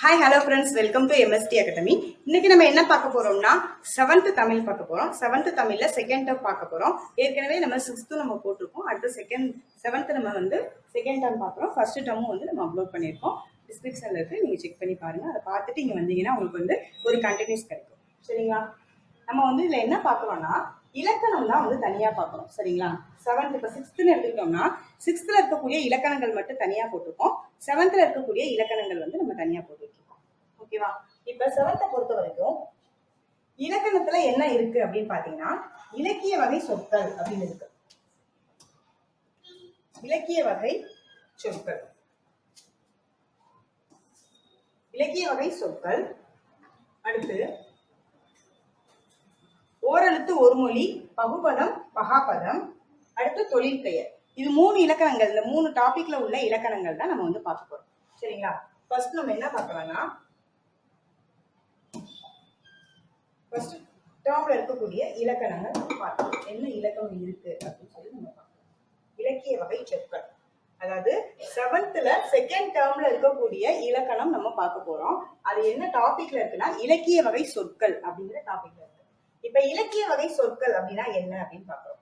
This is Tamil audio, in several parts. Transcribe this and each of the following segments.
Hi hello friends, welcome to MST academy. இன்னைக்கு நம்ம என்ன பார்க்க போறோம்னா 7th தமிழ் பார்க்க போறோம். 7th தமிழ்ல செகண்ட் டேர்ம் பார்க்க போறோம். ஏற்கனவே நம்ம 6th நம்ம போட்டிருக்கோம். அடுத்து 7th நம்ம செகண்ட் டேர்ம் பார்க்குறோம். ஃபர்ஸ்ட் டேர்மும் நம்ம அப்லோட் பண்ணியிருக்கோம். டிஸ்கிரிப்ஷன்ல இருக்கு, நீங்க செக் பண்ணி பாருங்க. அதை பார்த்துட்டு இங்க வந்தீங்கன்னா உங்களுக்கு ஒரு கண்டினியூஸ் கிடைக்கும். சரிங்களா? நம்ம இதுல என்ன பார்க்கறோம்னா இலக்கணம் தான் தனியா பார்க்கணும். சரிங்களா? 7th இப்போ 6th எடுத்துக்கிட்டோம்னா 6th இருக்கக்கூடிய இலக்கணங்கள் மட்டும் தனியா போட்டிருக்கோம். 7th இருக்கக்கூடிய இலக்கணங்கள் நம்ம தனியா போட்டுருக்கோம். ஓகேவா? இப்ப 7th பொறுத்த வரைக்கும் இலக்கணத்துல என்ன இருக்கு அப்படின்னு பாத்தீங்கன்னா இலக்கிய வகை சொற்கள் அப்படின்னு இருக்கு. இலக்கிய வகை சொற்கள், இலக்கிய வகை சொற்கள். அடுத்து ஓரெழுத்து ஒரு மொழி, பகுபதம், பகாபதம், அடுத்து தொழில் பெயர். இது 3 இலக்கணங்கள். இந்த 3 டாபிக்ல உள்ள இலக்கணங்கள் தான் நம்ம பார்க்க போறோம். சரிங்களா? ஃபர்ஸ்ட் நம்ம என்ன பார்க்கலாம்னா ஃபர்ஸ்ட் டேர்ம்ல இருக்கக்கூடிய இலக்கணங்கள் பார்க்கலாம். என்ன இலக்கணம் இருக்கு அப்படின்னு சொல்லி நம்ம பார்க்கலாம். இலக்கிய வகை சொற்கள், அதாவது 7th செகண்ட் டேர்ம்ல இருக்கக்கூடிய இலக்கணம் நம்ம பார்க்க போறோம். அது என்ன டாபிக்ல இருக்குன்னா இலக்கிய வகை சொற்கள் அப்படிங்கிற டாபிக்ல இருக்கு. இப்ப இலக்கிய வகை சொற்கள் அப்படின்னா என்ன அப்படின்னு பார்க்கிறோம்.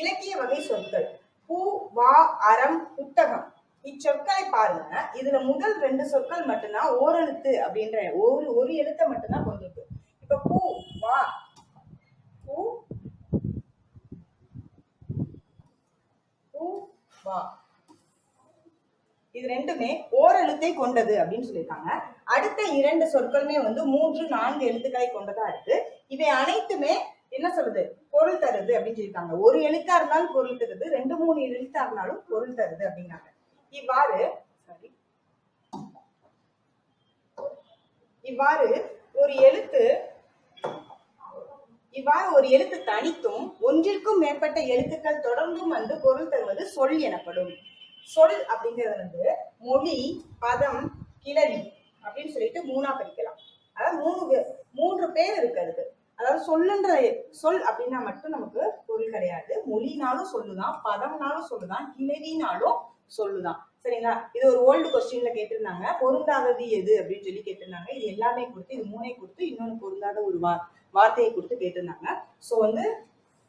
இலக்கிய வகை சொற்கள் பூ, வா, அறம், புத்தகம். இச்சொற்களை பாருங்க. இதுல முதல் 2 சொற்கள் மட்டும்தான் ஓரெழுத்து அப்படின்ற ஒரு எழுத்தை மட்டும்தான் கொண்டிருக்கு. இப்ப பூ, வா, பூ, பூ, வா, இது ரெண்டுமே ஓரெழுத்தை கொண்டது அப்படின்னு சொல்லியிருக்காங்க. அடுத்த 2 சொற்களுமே 3, 4 எழுத்துக்களை கொண்டதா இருக்கு. இவை அனைத்துமே என்ன சொல்லுது? பொருள் தருது அப்படின்னு சொல்லியிருக்காங்க. ஒரு எழுத்தா இருந்தாலும் பொருள் தருது, 2, 3 எழுத்தா இருந்தாலும் பொருள் தருது அப்படின்னாங்க. இவ்வாறு ஒரு எழுத்து தனித்தும் ஒன்றிற்கும் மேற்பட்ட எழுத்துக்கள் தொடர்ந்தும் பொருள் தருவது சொல் எனப்படும். சொல் அப்படிங்கிறது மொழி, பதம், கிளவி அப்படின்னு சொல்லிட்டு 3ஆ பிரிக்கலாம். அதாவது 3 பேர் இருக்கு அதுக்கு. அதாவது சொல்லுன்ற சொல் அப்படின்னா மட்டும் நமக்கு பொருள் கிடையாது. மொழினாலும் சொல்லுதான், பதம்னாலும் சொல்லுதான், கிளவினாலும் சொல்லுதான். சரிங்களா? இது ஒரு ஓல்டு கொஸ்டின்ல கேட்டிருந்தாங்க. பொருந்தாதது எது அப்படின்னு சொல்லி கேட்டிருந்தாங்க. இது எல்லாமே கொடுத்து, இது 3ஐ கொடுத்து இன்னொன்னு பொருந்தாத ஒரு வார்த்தையை கொடுத்து கேட்டிருந்தாங்க. ஸோ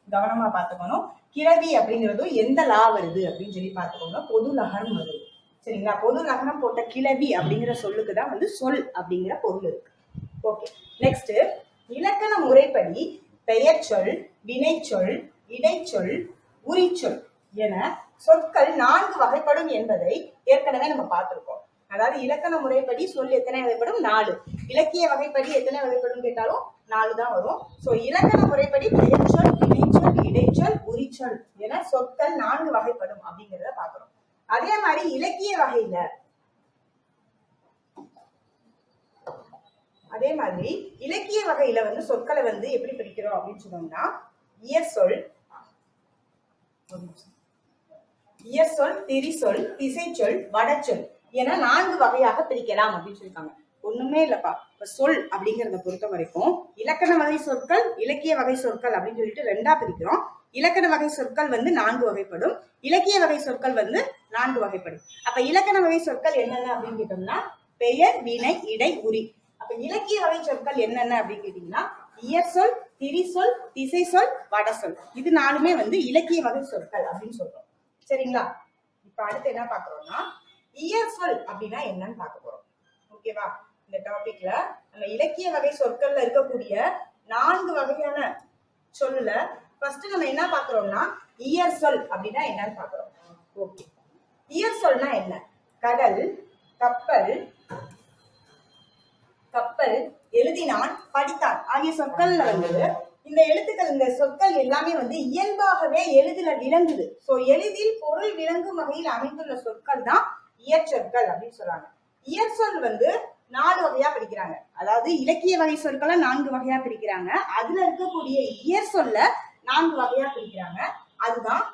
கவனமா பார்த்துக்கணும். கிளவி அப்படிங்கிறது எந்த லா வருது அப்படின்னு சொல்லி பார்த்துக்கோங்க. பொது லகரம் வருது. சரிங்களா? பொது லகரம் போட்ட கிளவி அப்படிங்கிற சொல்லுக்கு தான் சொல் அப்படிங்கிற பொருள் இருக்கு. ஓகே, நெக்ஸ்ட் இலக்கண முறைப்படி பெயர் சொல், வினைச்சொல், இடைச்சொல், உரிச்சொல் என சொற்கள் 4 வகைப்படும் என்பதை ஏற்கனவே நம்ம பார்த்திருக்கோம். அதாவது இலக்கண முறைப்படி சொல் எத்தனை வகைப்படும்? 4. இலக்கிய வகைப்படி எத்தனை வகைப்படும் கேட்டாலும் 4 தான் வரும். சோ இலக்கண முறைப்படி பெயர் சொல், வினைச்சொல், இடைச்சொல், உரிச்சொல் என சொற்கள் 4 வகைப்படும் அப்படிங்கிறத பார்க்கிறோம். அதே மாதிரி இலக்கிய வகையில சொற்களை எப்படி பிரிக்கிறோம் அப்படின்னு சொன்னோம்னா இயற்சொல், திரிசொல், திசைச்சொல், வடச்சொல் என 4 வகையாக பிரிக்கலாம் அப்படின்னு சொல்லியிருக்காங்க. ஒண்ணுமே இல்லப்பா. இப்ப சொல் அப்படிங்கறத பொறுத்த வரைக்கும் இலக்கண வகை சொற்கள், இலக்கிய வகை சொற்கள் அப்படின்னு சொல்லிட்டு 2ஆ பிரிக்கிறோம். இலக்கண வகை சொற்கள் 4 வகைப்படும், இலக்கிய வகை சொற்கள் 4 வகைப்படும். அப்ப இலக்கண வகை சொற்கள் என்னென்ன அப்படின்னு கேட்டோம்னா பெயர், வினை, இடை, உரி. அப்ப இலக்கிய வகை சொற்கள் என்னென்ன அப்படின்னு கேட்டீங்கன்னா இயற்சொல், திரிசொல், திசைச்சொல், வடசொல். இது 4மே இலக்கிய வகை சொற்கள் அப்படின்னு சொல்றோம். சரிங்களா? இப்ப அடுத்து என்ன பாக்குறோம்னா இயற்சொல் அப்படின்னா என்னன்னு பார்க்க போறோம். ஓகேவா? இந்த டாபிக்ல நம்ம இலக்கிய வகை சொற்கள்ல இருக்கக்கூடிய 4 வகையான சொல்லுல ஃபர்ஸ்ட் நம்ம என்ன பாக்குறோம்னா இயற்சொல் அப்படின்னா என்னன்னு பாக்குறோம். ஓகே, இயற்சொல்னா என்ன? கடல், கப்பல், எழுதினான், படித்தான் ஆகிய சொற்கள்ல இந்த எழுத்துக்கள், இந்த சொற்கள் எல்லாமே இயல்பாகவே எளிதில் விளங்குது. சோ எளிதில் பொருள் விளங்கும் வகையில் அமைந்துள்ள சொற்கள் தான் இயற்சொற்கள் அப்படின்னு சொல்றாங்க. இயற்சொல் 4 வகையா பிரிக்கிறாங்க. அதாவது இலக்கிய வகை சொற்களை 4 வகையா பிரிக்கிறாங்க. அதுல இருக்கக்கூடிய இயற்சொல்ல 4 வகையா பிரிக்கிறாங்க. அதுதான்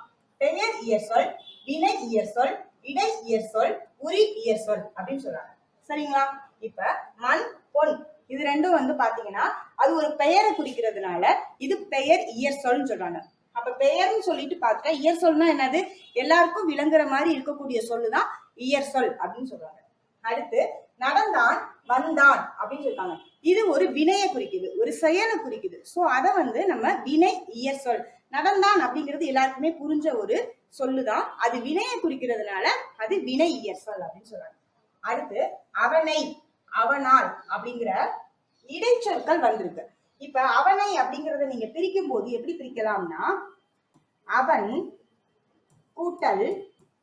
பெயர் இயற்சொல், வினை இயற்சொல், இடை இயற்சொல், உரி இயற்சொல் அப்படின்னு சொல்றாங்க. சரிங்களா? இப்ப மண், பொன் இது ரெண்டும் பாத்தீங்கன்னா அது ஒரு பெயரை குறிக்கிறதுனால இது பெயர் இயற்சொல்னு சொல்றாங்க. அப்ப பெயர்னு சொல்லிட்டு பார்த்துட்டா இயற்சொல்னா என்னது? எல்லாருக்கும் விளங்குற மாதிரி இருக்கக்கூடிய சொல்லுதான் இயற்சொல் அப்படின்னு சொல்றாங்க. அடுத்து நடந்தான் வந்தான் அப்படின்னு சொல்லிருக்காங்க. இது ஒரு வினையை குறிக்குது, ஒரு செயலை குறிக்குது. சோ அத வந்து நம்ம வினை இயற் சொல். நடந்தான் அப்படிங்கிறது எல்லாருக்குமே புரிஞ்ச ஒரு சொல்லுதான். அது வினையை குறிக்கிறதுனால அது வினை இயற் சொல் அப்படின்னு சொல்றாங்க. அடுத்து அவனை அவனால் அப்படிங்கிற இடைச்சொற்கள் வந்திருக்கு. இப்ப அவனை அப்படிங்கறத நீங்க பிரிக்கும் போது எப்படி பிரிக்கலாம்னா அவன் கூட்டல்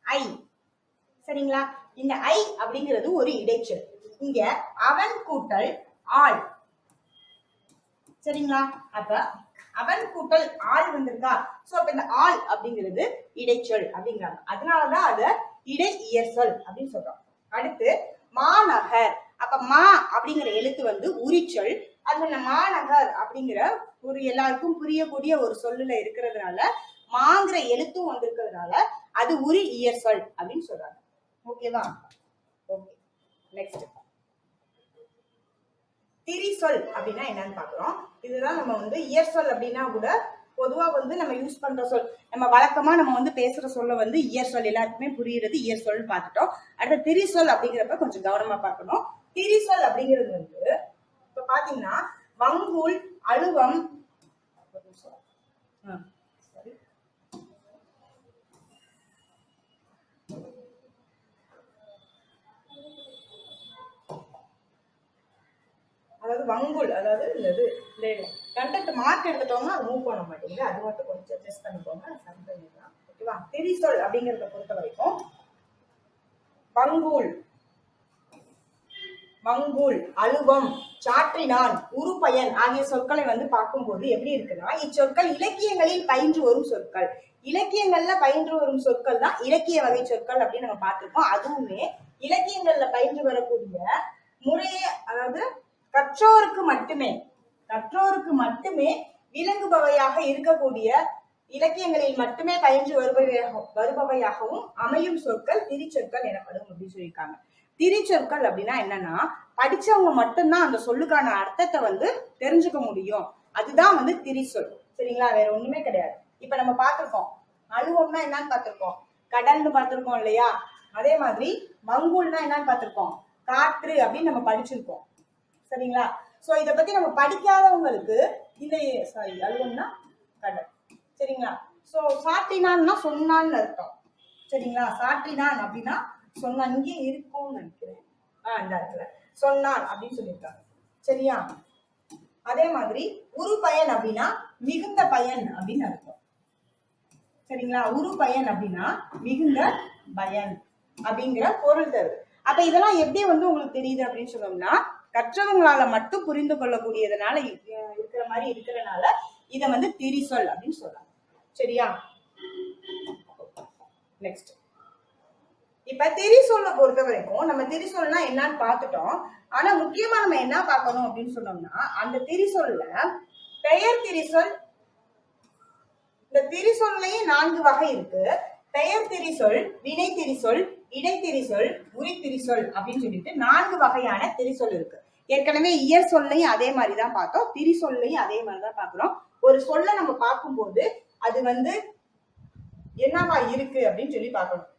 ஐ. சரிங்களா? இந்த ஐ அப்படிங்கிறது ஒரு இடைச்சொல். இங்க அவன் கூட்டல் ஆள். சரிங்களா? அப்ப அவன் கூட்டல் ஆள் வந்திருக்கா. சோ அப்ப இந்த ஆள் அப்படிங்கிறது இடைச்சொல் அப்படிங்கிறாங்க. அதனாலதான் அத இடை இயற் சொல் அப்படின்னு சொல்றோம். அடுத்து மாநகர். அப்ப மா அப்படிங்கிற எழுத்து வந்து உரிச்சொல். அந்த மாநகர் அப்படிங்கிற ஒரு எல்லாருக்கும் புரியக்கூடிய ஒரு சொல்லுல இருக்கிறதுனால மாங்கிற எழுத்தும் வந்திருக்கிறதுனால அது உரி இயற் சொல் அப்படின்னு சொல்றாங்க. ஓகேவா? ஓகே, நெக்ஸ்ட் திரிசொல் அப்படின்னா என்னன்னு பாக்குறோம். இதுதான் நம்ம வந்து இயற் சொல் அப்படின்னா கூட பொதுவா வந்து நம்ம யூஸ் பண்ற சொல். நம்ம வழக்கமா நம்ம வந்து பேசுற சொல்ல வந்து இயற் சொல், எல்லாருக்குமே புரியுறது இயற் சொல் பார்த்துட்டோம். அடுத்த திரிசொல் அப்படிங்கிறப்ப கொஞ்சம் கவனமா பார்க்கணும். திரிசொல் அப்படிங்கிறது வந்து இப்ப பாத்தீங்கன்னா வங்கூல், அழுவம், அதாவது வங்குல், அதாவது இந்த கண்டக்ட் மார்க் எடுத்துட்டோம்னா அது மூவ் பண்ண மாட்டேங்குது. அது மட்டும் கொஞ்சம் அட்ஜஸ்ட் பண்ணிக்கோங்க. ஓகேவா? திரிசொல் அப்படிங்கறத பொறுத்த வரைக்கும் வங்கூல், மங்கூல், அழுவம், சாற்றினான், உருப்பயன் ஆகிய சொற்களை வந்து பார்க்கும்போது எப்படி இருக்குன்னா இச்சொற்கள் இலக்கியங்களில் பயின்று வரும் சொற்கள். இலக்கியங்கள்ல பயின்று வரும் சொற்கள் தான் இலக்கிய வகை சொற்கள் அப்படின்னு நம்ம பார்த்திருக்கோம். அதுவுமே இலக்கியங்கள்ல பயின்று வரக்கூடிய முறையே, அதாவது கற்றோருக்கு மட்டுமே விளங்குபவையாக இருக்கக்கூடிய இலக்கியங்களில் மட்டுமே பயின்று வருபவையாகவும் அமையும் சொற்கள் திரிச்சொற்கள் எனப்படும் அப்படின்னு சொல்லியிருக்காங்க. திரிச்சொற்கள் அப்படின்னா என்னன்னா படிச்சவங்க மட்டும்தான் அந்த சொல்லுக்கான அர்த்தத்தை வந்து தெரிஞ்சுக்க முடியும். அதுதான் வந்து திரிசொல். சரிங்களா? வேற ஒண்ணுமே கிடையாது. இப்ப நம்ம பார்த்திருக்கோம் அழுவம்னா என்னன்னு பார்த்திருக்கோம், கடல்னு பார்த்திருக்கோம் இல்லையா? அதே மாதிரி மங்கூல்னா என்னன்னு பார்த்திருக்கோம், காற்று அப்படின்னு நம்ம படிச்சிருக்கோம். சரிங்களா? சோ இத பத்தி நம்ம படிக்காதவங்களுக்கு இந்த அழுவம்னா கடல். சரிங்களா? சோ சாற்றினான்னா சொன்னான்னு அர்த்தம். சரிங்களா? சாற்றினான் அப்படின்னா சொன்னான். இங்கே இருக்கும்னு நினைக்கிறேன். இந்த இடத்துல சொன்னான் அப்படின்னு சொல்லியிருக்காங்க. சரியா? அதே மாதிரி உரு பயன் அப்படின்னா மிகுந்த பயன் அப்படின்னு அர்த்தம். சரிங்களா? உரு பயன் அப்படின்னா மிகுந்த பயன் அப்படிங்கிற பொருள் தருது. அப்ப இதெல்லாம் எப்படி வந்து உங்களுக்கு தெரியுது அப்படின்னு சொன்னோம்னா கற்றவங்களால மட்டும் புரிந்து கொள்ளக்கூடியதுனால இருக்கிற மாதிரி இருக்கிறதுனால இத வந்து திரிசொல் அப்படின்னு சொல்றாங்க. சரியா? நெக்ஸ்ட் இப்ப திரிசொல்ல பொறுத்த வரைக்கும் நம்ம திரிசொல்னா என்னன்னு பார்த்துட்டோம். ஆனா முக்கியமா நம்ம என்ன பார்க்கணும் அப்படின்னு சொன்னோம்னா அந்த திரிசொல்ல பெயர் திரிசொல், இந்த திரிசொல்லையும் 4 வகை இருக்கு. பெயர் திரிசொல், வினை திரிசொல், இடைத்திரிசொல், உரி திரிசொல் அப்படின்னு சொல்லிட்டு 4 வகையான திரிசொல் இருக்கு. ஏற்கனவே இயற் சொல்லையும் அதே மாதிரிதான் பார்த்தோம், திரிசொல்லையும் அதே மாதிரிதான் பாக்குறோம். ஒரு சொல்ல நம்ம பார்க்கும்போது அது வந்து என்னவா இருக்கு அப்படின்னு சொல்லி பார்க்கணும்.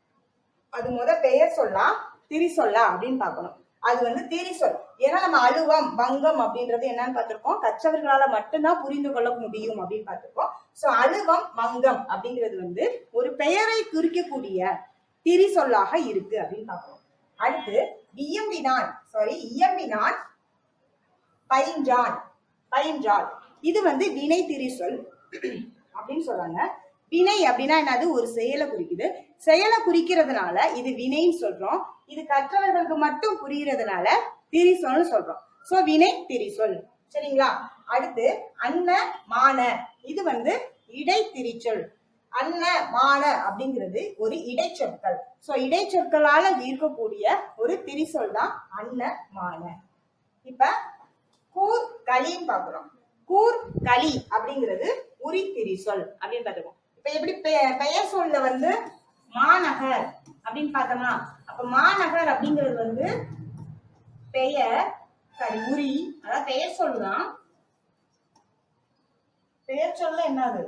அது பெயர் சொல்லா திரிசொல்லா அப்படின்னு பார்க்கணும். அது வந்து திரிசொல். ஏன்னா நம்ம அழுவம், பங்கம் அப்படின்றது என்னன்னு பார்த்திருக்கோம், கற்றவர்களால மட்டும்தான் புரிந்து கொள்ள முடியும் அப்படின்னு பார்த்திருக்கோம். சோ அழுவம், மங்கம் அப்படிங்கிறது வந்து ஒரு பெயரை குறிக்கக்கூடிய திரிசொல்லாக இருக்கு அப்படின்னு பார்க்கணும். அடுத்து இயம்பினான், பயின்றாள், இது வந்து வினை திரிசொல் அப்படின்னு சொல்றாங்க. வினை அப்படின்னா என்னது, ஒரு செயலை குறிக்குது. செயலை குறிக்கிறதுனால இது வினைன்னு சொல்றோம். இது கற்றவர்களுக்கு மட்டும் புரியறதுனால திரிசொல்னு சொல்றோம். சோ வினை திரிசொல். சரிங்களா? அடுத்து அன்ன மான, இது வந்து இடைத்திரிச்சொல். அன்ன மான அப்படிங்கிறது ஒரு இடைச்சொற்கள். சோ இடைச்சொற்களால இருக்கக்கூடிய ஒரு திரிசொல் தான் அன்ன மான. இப்ப கூர் களின்னு பாக்குறோம். கூர் களி அப்படிங்கிறது உரி திரிசொல் அப்படின்னு பாத்துக்கோம். இப்ப எப்படி பெயர் சொல்ல வந்து மாநகர் அப்படின்னு பார்த்தோமா, அப்ப மாநகர் அப்படிங்கிறது வந்து பெயர் உரி, அதாவது பெயர் சொல்லுதான். பெயர் சொல்ல என்னது,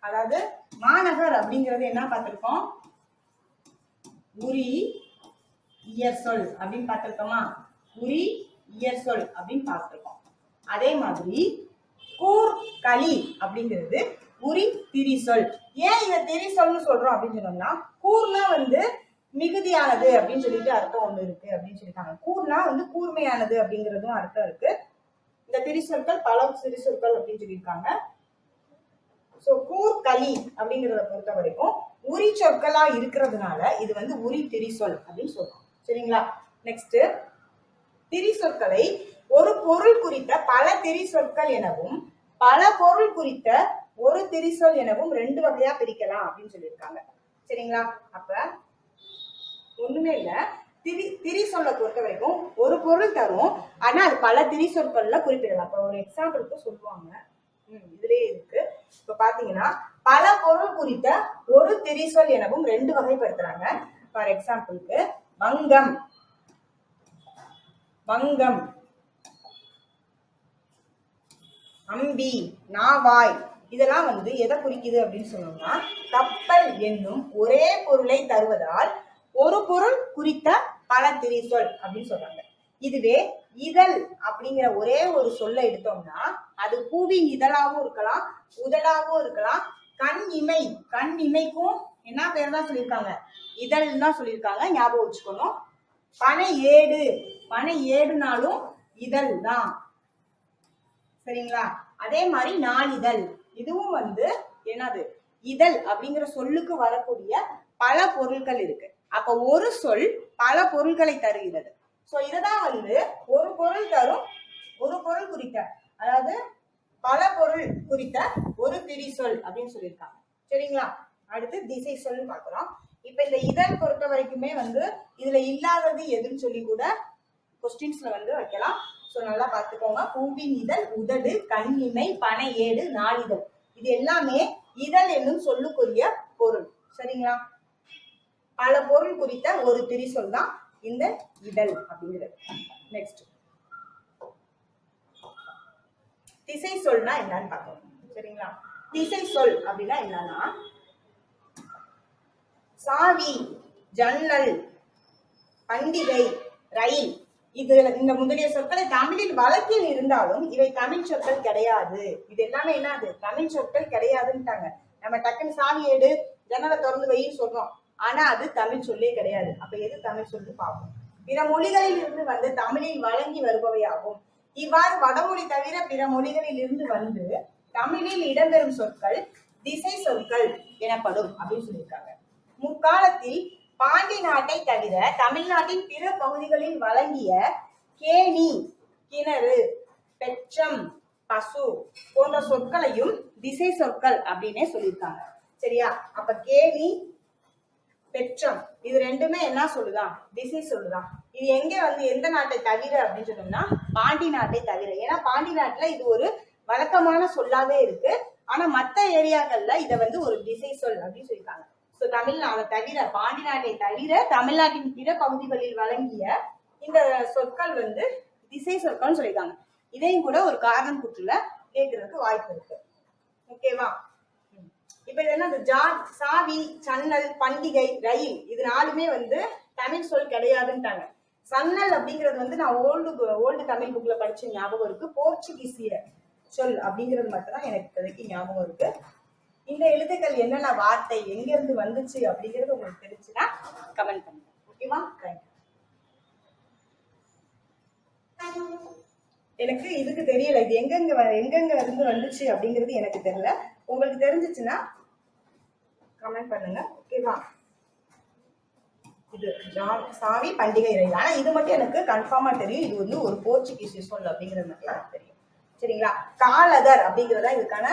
அதாவது மாநகர் அப்படிங்கிறது என்ன பார்த்திருக்கோம், உரி இயற் சொல் அப்படின்னு பார்த்திருக்கோமா? உரி இயற் சொல் அப்படின்னு பார்த்திருக்கோம். அதே மாதிரி கூர் களி அப்படிங்கிறது உரி திரி சொல். ஏன் இதை திரி சொல்னு சொல்றோம் அப்படின்னு சொன்னோம்னா, கூர்னா வந்து மிகுதியானது அப்படின்னு சொல்லிட்டு அர்த்தம் ஒண்ணு இருக்கு அப்படின்னு சொல்லிட்டாங்க. கூர்னா வந்து கூர்மையானது அப்படிங்கிறதும் அர்த்தம் இருக்கு. இந்த திரி சொற்கள் பல திரி சொற்கள் அப்படின்னு சொல்லியிருக்காங்க. சோ கூர் களி அப்படிங்கிறத பொறுத்த வரைக்கும் உரி சொற்களா இருக்கிறதுனால இது வந்து உரி திரி சொல் அப்படின்னு சொல்றோம். சரிங்களா? நெக்ஸ்ட், திரி சொற்களை ஒரு பொருள் குறித்த பல திரி சொற்கள் எனவும் பல பொருள் குறித்த ஒரு திரி சொல் எனவும் ரெண்டு வகையா பிரிக்கலாம் அப்படின்னு சொல்லியிருக்காங்க. சரிங்களா? அப்ப ஒண்ணுமே இல்ல, திரி சொல்ல பொறுத்த வரைக்கும் ஒரு பொருள் தரும், ஆனா அது பல திரி சொற்கள்ல குறிப்பிடலாம். இப்ப ஒரு எக்ஸாம்பிளுக்கு சொல்லுவாங்க, இதுலயே இருக்கு. இப்ப பாத்தீங்கன்னா பல பொருள் குறித்த ஒரு திரி சொல் எனவும் ரெண்டு வகைப்படுத்துறாங்க. ஃபார் எக்ஸாம்பிளுக்கு வங்கம், வங்கம், அம்பி, நாவாய், இதெல்லாம் வந்து எதை குறிக்குது அப்படின்னு சொன்னோம்னா, கப்பல் என்னும் ஒரே பொருளை தருவதால் ஒரு பொருள் குறித்த பல திரி சொல் அப்படின்னு சொல்றாங்க. இதுவே இதழ் அப்படிங்கிற ஒரே ஒரு சொல்ல எடுத்தோம்னா அது பூவின் இதழாவும் இருக்கலாம், உதடாவும் இருக்கலாம். கண் இமை, கண் இமைக்கும் என்ன பேர் தான் சொல்லியிருக்காங்க? இதழ் தான் சொல்லியிருக்காங்க, ஞாபகம் வச்சுக்கணும். பனை ஏடு, பனை ஏடுனாலும் இதழ் தான். சரிங்களா? அதே மாதிரி நாளிதழ், இதுவும் வந்து என்னது? இதழ் அப்படிங்கிற சொல்லுக்கு வரக்கூடிய பல பொருட்கள் இருக்கு. அப்ப ஒரு சொல் பல பொருட்களை தருகிறது. சோ இதுதான் வந்து ஒரு பொருள் தரும், ஒரு பொருள் குறித்த, அதாவது பல பொருள் குறித்த ஒரு திரி சொல் அப்படின்னு சொல்லியிருக்காங்க. சரிங்களா? அடுத்து திசை சொல் பார்க்கலாம். இப்ப இந்த இதழ் பொறுத்த வரைக்குமே வந்து இதுல இல்லாதது எதுன்னு சொல்லி கூட கொஸ்டின்ஸ்ல வந்து வைக்கலாம். சோ நல்லா பார்த்துக்கோங்க. பூவின் இதழ், உதடு, கண்ணிமை, பனை ஏடு, நாளிதழ், இது எல்லாமே இதழ் என்னும் சொல்லுக்குரிய பொருள். சரிங்களா? பல பொருள் குறித்த ஒரு திரி சொல் தான் இந்த இதழ் அப்படிங்கிறது. நெக்ஸ்ட், திசை சொல்னா என்னன்னு பார்க்கணும். சரிங்களா? திசை சொல் அப்படின்னா என்னன்னா, சாவி, ஜன்னல், பண்டிகை, ரயில், இது இந்த முதலிய சொற்களை தமிழில் வழக்கில் இருந்தாலும் இவை தமிழ் சொற்கள் கிடையாது. இது எல்லாமே என்னது? தமிழ் சொற்கள் கிடையாதுன்ட்டாங்க. நம்ம டக்குன்னு சாவி ஏடு, ஜன்னலை திறந்து வைன்னு சொல்றோம், ஆனா அது தமிழ் சொல்லே கிடையாது. அப்ப எது தமிழ் சொல்லி பார்ப்போம். பிற மொழிகளில் இருந்து வந்து தமிழில் வழங்கி வருபவையாகும். இவ்வாறு வடமொழி தவிர பிற மொழிகளில் இருந்து வந்து தமிழில் இடம்பெறும் சொற்கள் திசை சொற்கள் எனப்படும் அப்படின்னு சொல்லியிருக்காங்க. முற்காலத்தில் பாண்டி நாட்டை தவிர தமிழ்நாட்டின் பிற பகுதிகளில் வழங்கிய கேணி, கிணறு, பெற்றம், பசு போன்ற சொற்களையும் திசை சொற்கள் அப்படின்னே சொல்லியிருக்காங்க. சரியா? அப்ப கேணி, பெற்றம், இது ரெண்டுமே என்ன சொல்லுதான்? திசை சொல்லுதான். இது எங்க வந்து எந்த நாட்டை தவிர அப்படின்னு சொன்னோம்னா பாண்டி நாட்டை தவிர. ஏன்னா பாண்டி நாட்டுல இது ஒரு வழக்கமான சொல்லாவே இருக்கு. ஆனா மத்த ஏரியாக்கள்ல இதை வந்து ஒரு திசை சொல் அப்படின்னு சொல்லியிருக்காங்க. சோ தமிழ்நாட்டை தவிர, பாண்டி நாட்டை தவிர தமிழ்நாட்டின் பிற பகுதிகளில் வழங்கிய இந்த சொற்கள் வந்து திசை சொற்கள் சொல்லியிருக்காங்க. இதையும் கூட ஒரு காரணம் குற்றுல கேட்கறதுக்கு வாய்ப்பு இருக்கு. ஓகேவா? இப்ப இது என்ன? சாவி, சன்னல், பண்டிகை, ரயில், இது நாலுமே வந்து தமிழ் சொல் கிடையாதுன்ட்டாங்க. சன்னல் அப்படிங்கிறது வந்து நான் ஓல்டு தமிழ் புக்ல படிச்ச ஞாபகம் இருக்கு. போர்ச்சுகீசிய சொல் அப்படிங்கிறது மட்டும் தான் எனக்கு இப்போதைக்கு ஞாபகம் இருக்கு. இந்த எழுத்துக்கள் என்னென்ன வார்த்தை எங்க இருந்து வந்துச்சு அப்படிங்கிறது உங்களுக்கு தெரிஞ்சுன்னா கமெண்ட் பண்ணுங்க. ஓகேவா? எனக்கு இதுக்கு தெரியல, இது எங்கெங்க இருந்து வந்துச்சு அப்படிங்கிறது எனக்கு தெரியல. உங்களுக்கு தெரிஞ்சிச்சுன்னா கமெண்ட் பண்ணுங்க. ஓகேவா? இது சாவி, பண்டிகை, ரயில், ஆனா இது மட்டும் எனக்கு கன்ஃபார்மா தெரியும், இது வந்து ஒரு போர்ச்சுகீசிய சொல் அப்படிங்கிறது மட்டும் எனக்கு தெரியும். சரிங்களா? காலதர் அப்படிங்கிறதா இதுக்கான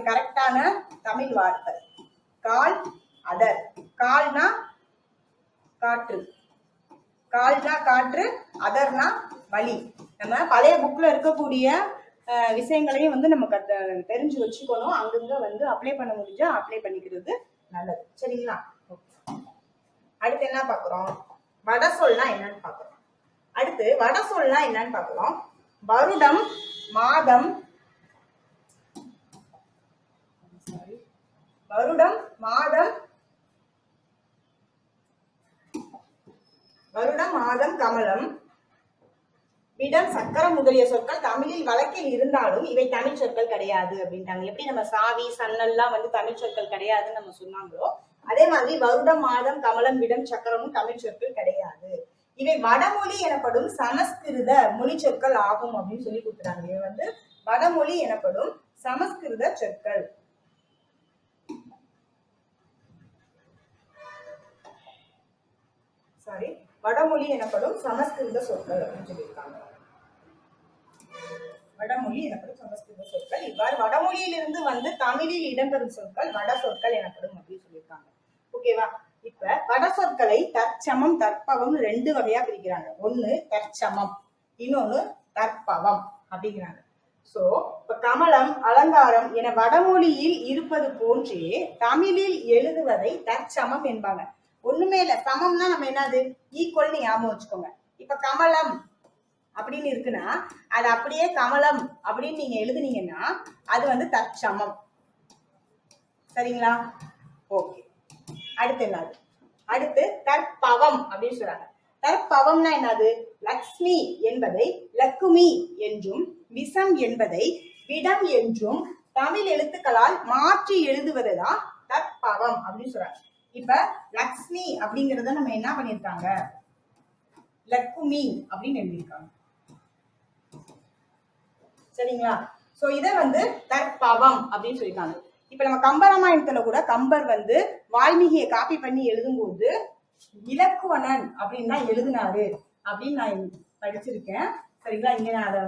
கரெக்டான தமிழ் வார்த்தை. கால் அதர். கால்னா காற்று, கால்னா காற்று, அதர்னா வழி. நம்ம பழைய புக்ல இருக்கக்கூடிய விஷயங்களையும் வந்து நம்ம தெரிஞ்சு வச்சுக்கணும். அங்கங்க வந்து அப்ளை பண்ண முடிஞ்சா அப்ளை பண்ணிக்கிறது நல்லது. சரிங்களா? அடுத்து என்ன பாக்குறோம்? வட சொல்னா என்னன்னு பாக்குறோம். அடுத்து வட சொல்னா என்னன்னு பாக்குறோம். வருடம், மாதம், வருடம், மாதம், மாதம் கமலம் விடம் சக்கரம் முதலிய சொற்கள் தமிழில் வழக்கில் இருந்தாலும் இவை தமிழ் சொற்கள் கிடையாது அப்படின்ட்டாங்க. எப்படி நம்ம சாவி சன்னல்லாம் வந்து தமிழ் சொற்கள் கிடையாதுன்னு நம்ம சொன்னாங்களோ அதே மாதிரி வருடம் மாதம் கமலம் விடம் சக்கரமும் தமிழ் சொற்கள் கிடையாது. இவை வடமொழி எனப்படும் சமஸ்கிருத மொழி சொற்கள் ஆகும் அப்படின்னு சொல்லி கொடுத்துறாங்க. இவை வந்து வடமொழி எனப்படும் சமஸ்கிருத சொற்கள். சாரி, வடமொழி எனப்படும் சமஸ்கிருத சொற்கள் அப்படின்னு சொல்லியிருக்காங்க. வடமொழி எனப்படும் சமஸ்கிருத சொற்கள். இவ்வாறு வடமொழியிலிருந்து வந்து தமிழில் இடம்பெறும் சொற்கள் வட சொற்கள் எனப்படும் அப்படின்னு சொல்லியிருக்காங்க. ஓகேவா? இப்ப வட சொற்களை தற்சமம் தற்பவம் ரெண்டு வகையா பிரிக்கிறாங்க. ஒண்ணு தற்சமம், இன்னொன்னு தற்பவம் அப்படிங்கிறாங்க. சோ இப்ப கமலம் அலங்காரம் என வடமொழியில் இருப்பது போன்றே தமிழில் எழுதுவதை தற்சமம் என்பாங்க. ஒண்ணுமே இல்ல, சமம்னா நம்ம என்னது ஈக்குவல்னு ஞாபகம் வச்சுக்கோங்க. இப்ப கமலம் அப்படின்னு இருக்குன்னா அது அப்படியே கமலம் அப்படின்னு நீங்க எழுதுனீங்கன்னா அது வந்து தற்சமம். சரிங்களா? ஓகே. அடுத்து என்னது? அடுத்து தற்பவம் அப்படின்னு சொல்றாங்க. தற்பவம்னா என்னது? லக்ஷ்மி என்பதை லக்குமி என்றும் விஷம் என்பதை விடம் என்றும் தமிழ் எழுத்துக்களால் மாற்றி எழுதுவதுதான் தற்பவம் அப்படின்னு சொல்றாங்க. இப்ப லக்ஷ்மி அப்படிங்கறத நம்ம என்ன பண்ணிருக்காங்க? லக்குமி அப்படின்னு எழுதியிருக்காங்க. சரிங்களா? சோ இத வந்து தற்பவம் அப்படின்னு சொல்லிருக்காங்க. இப்ப நம்ம கம்பராமாயணத்துல கூட கம்பர் வந்து வால்மீகியை காப்பி பண்ணி எழுதும்போது இலக்குவனன் அப்படின்னு தான் எழுதினாரு அப்படின்னு நான் படிச்சிருக்கேன். சரிங்களா? இங்க நான் அதை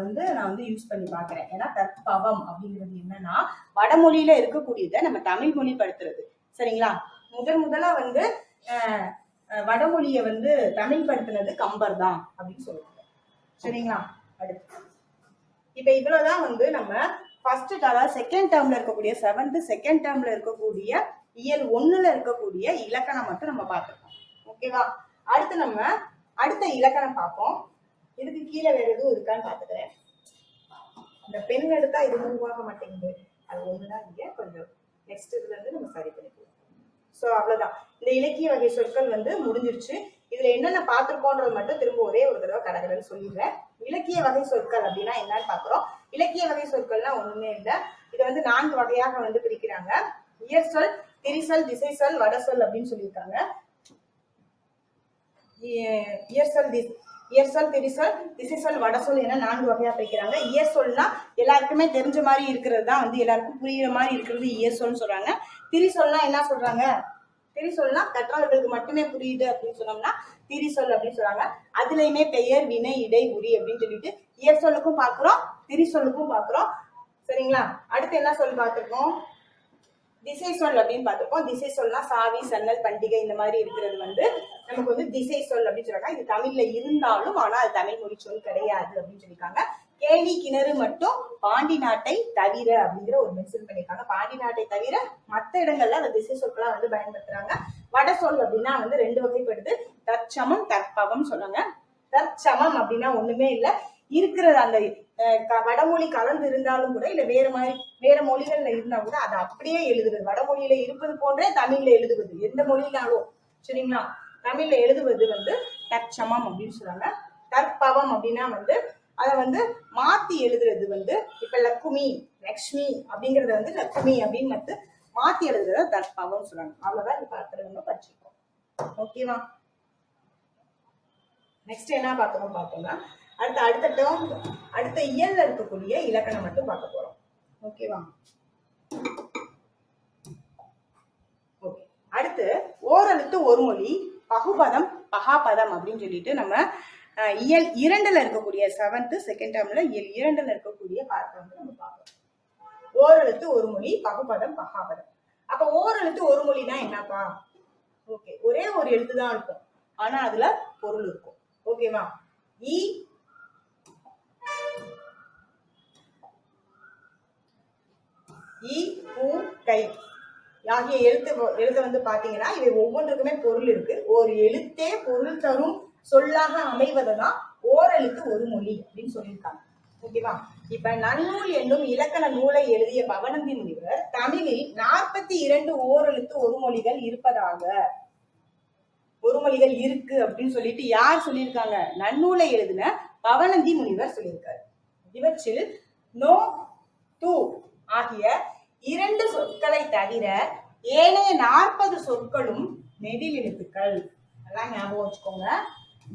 வந்து யூஸ் பண்ணி பாக்குறேன். ஏன்னா தற்பவம் அப்படிங்கிறது என்னன்னா வடமொழியில இருக்கக்கூடியதை நம்ம தமிழ் மொழி படுத்துறது. சரிங்களா? முதலா வந்து வடமொழிய வந்து தமிழ் படுத்தினது கம்பர் தான் அப்படின்னு சொல்லுவாங்க. சரிங்களா? அடுத்து இப்ப இவ்வளவுதான் வந்து நம்ம ஃபர்ஸ்ட், அதாவது செகண்ட் டேர்ம்ல இருக்கக்கூடிய 7th செகண்ட் டேர்ம்ல இருக்கக்கூடிய இயல் 1ல இருக்கக்கூடிய இலக்கணம் மட்டும் நம்ம பார்த்துருக்கோம். ஓகேவா? அடுத்து நம்ம அடுத்த இலக்கணம் பார்ப்போம். இதுக்கு கீழே வேற எதுவும் இருக்கான்னு பாத்துக்கிறேன். இந்த பெண் எடுத்தா இது உருவாக மாட்டேங்குது. அது ஒண்ணுதான் இங்க கொஞ்சம் நெக்ஸ்ட் இதுல இருந்து நம்ம சரி பண்ணிக்கலாம். சோ அவ்வளவுதான். இந்த இலக்கிய வகை சொற்கள் வந்து முடிஞ்சிருச்சு. இதுல என்னென்ன பார்த்திருக்கோன்றது மட்டும் திரும்ப ஒரே ஒரு தடவை கடகடன்னு சொல்லிடுறேன். இலக்கிய வகை சொற்கள் அப்படின்னா என்னன்னு பாக்குறோம். இலக்கிய வகை சொற்கள்னா ஒண்ணுமே இல்லை. இதை வந்து 4 வகையாக வந்து பிரிக்கிறாங்க. இயற்சொல், திரிசொல், திசைசொல், வடசொல் அப்படின்னு சொல்லியிருக்காங்க. இயற்சொல், திரிசொல், திசைசொல், வடசொல் என 4 வகையா பிரிக்கிறாங்க. இயற்சொல்னா எல்லாருக்குமே தெரிஞ்ச மாதிரி இருக்கிறது தான் வந்து எல்லாருக்கும் புரியுற மாதிரி இருக்கிறது இயற்சொல்னு சொல்றாங்க. திரிசொல்னா என்ன சொல்றாங்க? திரிசொல்னா கற்றவர்களுக்கு மட்டுமே புரியுது அப்படின்னு சொன்னோம்னா திரிசொல் அப்படின்னு சொல்றாங்க. அதுலயுமே பெயர், வினை, இடை, உரி அப்படின்னு சொல்லிட்டு இயற்சொல்லுக்கும் பாக்குறோம், திரிசொல்லுக்கும் பாக்குறோம். சரிங்களா? அடுத்து என்ன சொல் பார்த்திருக்கோம்? திசை சொல் அப்படின்னு பார்த்திருக்கோம். திசை சொல்னா சாவி, சன்னல், பண்டிகை இந்த மாதிரி இருக்கிறது வந்து நமக்கு வந்து திசை சொல் அப்படின்னு சொல்றாங்க. இது தமிழ்ல இருந்தாலும் ஆனா அது தமிழ் மொழி சொல் கிடையாது அப்படின்னு சொல்லியிருக்காங்க. கேள்வி கிணறு மட்டும் பாண்டி நாட்டை தவிர அப்படிங்கிற ஒரு மென்ஷன் பண்ணியிருக்காங்க. பாண்டி நாட்டை தவிர மற்ற இடங்கள்ல அந்த திசை சொற்களா வந்து பயன்படுத்துறாங்க. வட சொல் அப்படின்னா வந்து 2 வகைப்படுது. தற்சமம், தற்பவம் சொன்னாங்க. தற்சமம் அப்படின்னா ஒண்ணுமே இல்லை, இருக்கிறது அந்த வடமொழி கலந்து இருந்தாலும் கூட இல்ல வேற மொழிகள்ல இருந்தா கூட அதை அப்படியே எழுதுறது. வடமொழியில இருப்பது போன்றே தமிழ்ல எழுதுவது, எந்த மொழியினாலும். சரிங்களா? தமிழ்ல எழுதுவது வந்து தற்சமம் அப்படின்னு சொல்றாங்க. தற்பவம் அப்படின்னா வந்து அதை வந்து மாத்தி எழுதுறது வந்து இப்ப லக்குமி, லக்ஷ்மி அப்படிங்கறத வந்து லக்குமி அப்படின்னு வந்து மாத்தி எழுதுறத தற்பவம் சொல்றாங்க. அவ்வளவுதான் இப்ப அர்த்தம் படிச்சிருக்கோம். ஓகேவா? நெக்ஸ்ட் என்ன பார்க்கணும் பார்த்தோம்னா அடுத்த இயல்ல இருக்கக்கூடிய இலக்கணம் மட்டும் பார்க்க போறோம். ஓகேவா? ஓகே. அடுத்து ஓரெழுத்து ஒரு மொழி, பகுபதம், பகாபதம் அப்படின்னு சொல்லிட்டு நம்ம இயல் 2ல இருக்கக்கூடிய 7th செகண்ட் டேர்ம்ல இயல் 2ல இருக்கக்கூடிய பார்க்க வந்து நம்ம பார்க்கணும். ஓரெழுத்து ஒரு மொழி, பகுபதம், பகாபதம். அப்ப ஓரெழுத்து ஒரு மொழினா என்னப்பா? ஓகே, ஒரே ஒரு எழுத்து தான் இருக்கும், ஆனா அதுல பொருள் இருக்கும். ஓகேவா? இ, பூ, கை ஆகிய எழுத வந்து பாத்தீங்கன்னா இவை ஒவ்வொன்றுக்குமே பொருள் இருக்கு. ஒரு எழுத்தே பொருள் தரும் சொல்லாக அமைவதுதான் ஓரெழுத்து ஒரு மொழி அப்படின்னு சொல்லியிருக்காங்க. ஓகேவா? இப்ப நன்னூல் என்னும் இலக்கண நூலை எழுதிய பவனந்தி முனிவர் தமிழில் 42 ஓரெழுத்து ஒரு மொழிகள் இருப்பதாக ஒரு மொழிகள் இருக்கு அப்படின்னு சொல்லிட்டு யார் சொல்லியிருக்காங்க? நன்னூலை எழுதின பவணந்தி முனிவர் சொல்லியிருக்காரு. இவற்றில் நோ, து ஆகிய 2 சொற்களை தவிர ஏனைய 40 சொற்களும் நெடில் எழுத்துக்கள். எல்லாம் ஞாபகம் வச்சுக்கோங்க.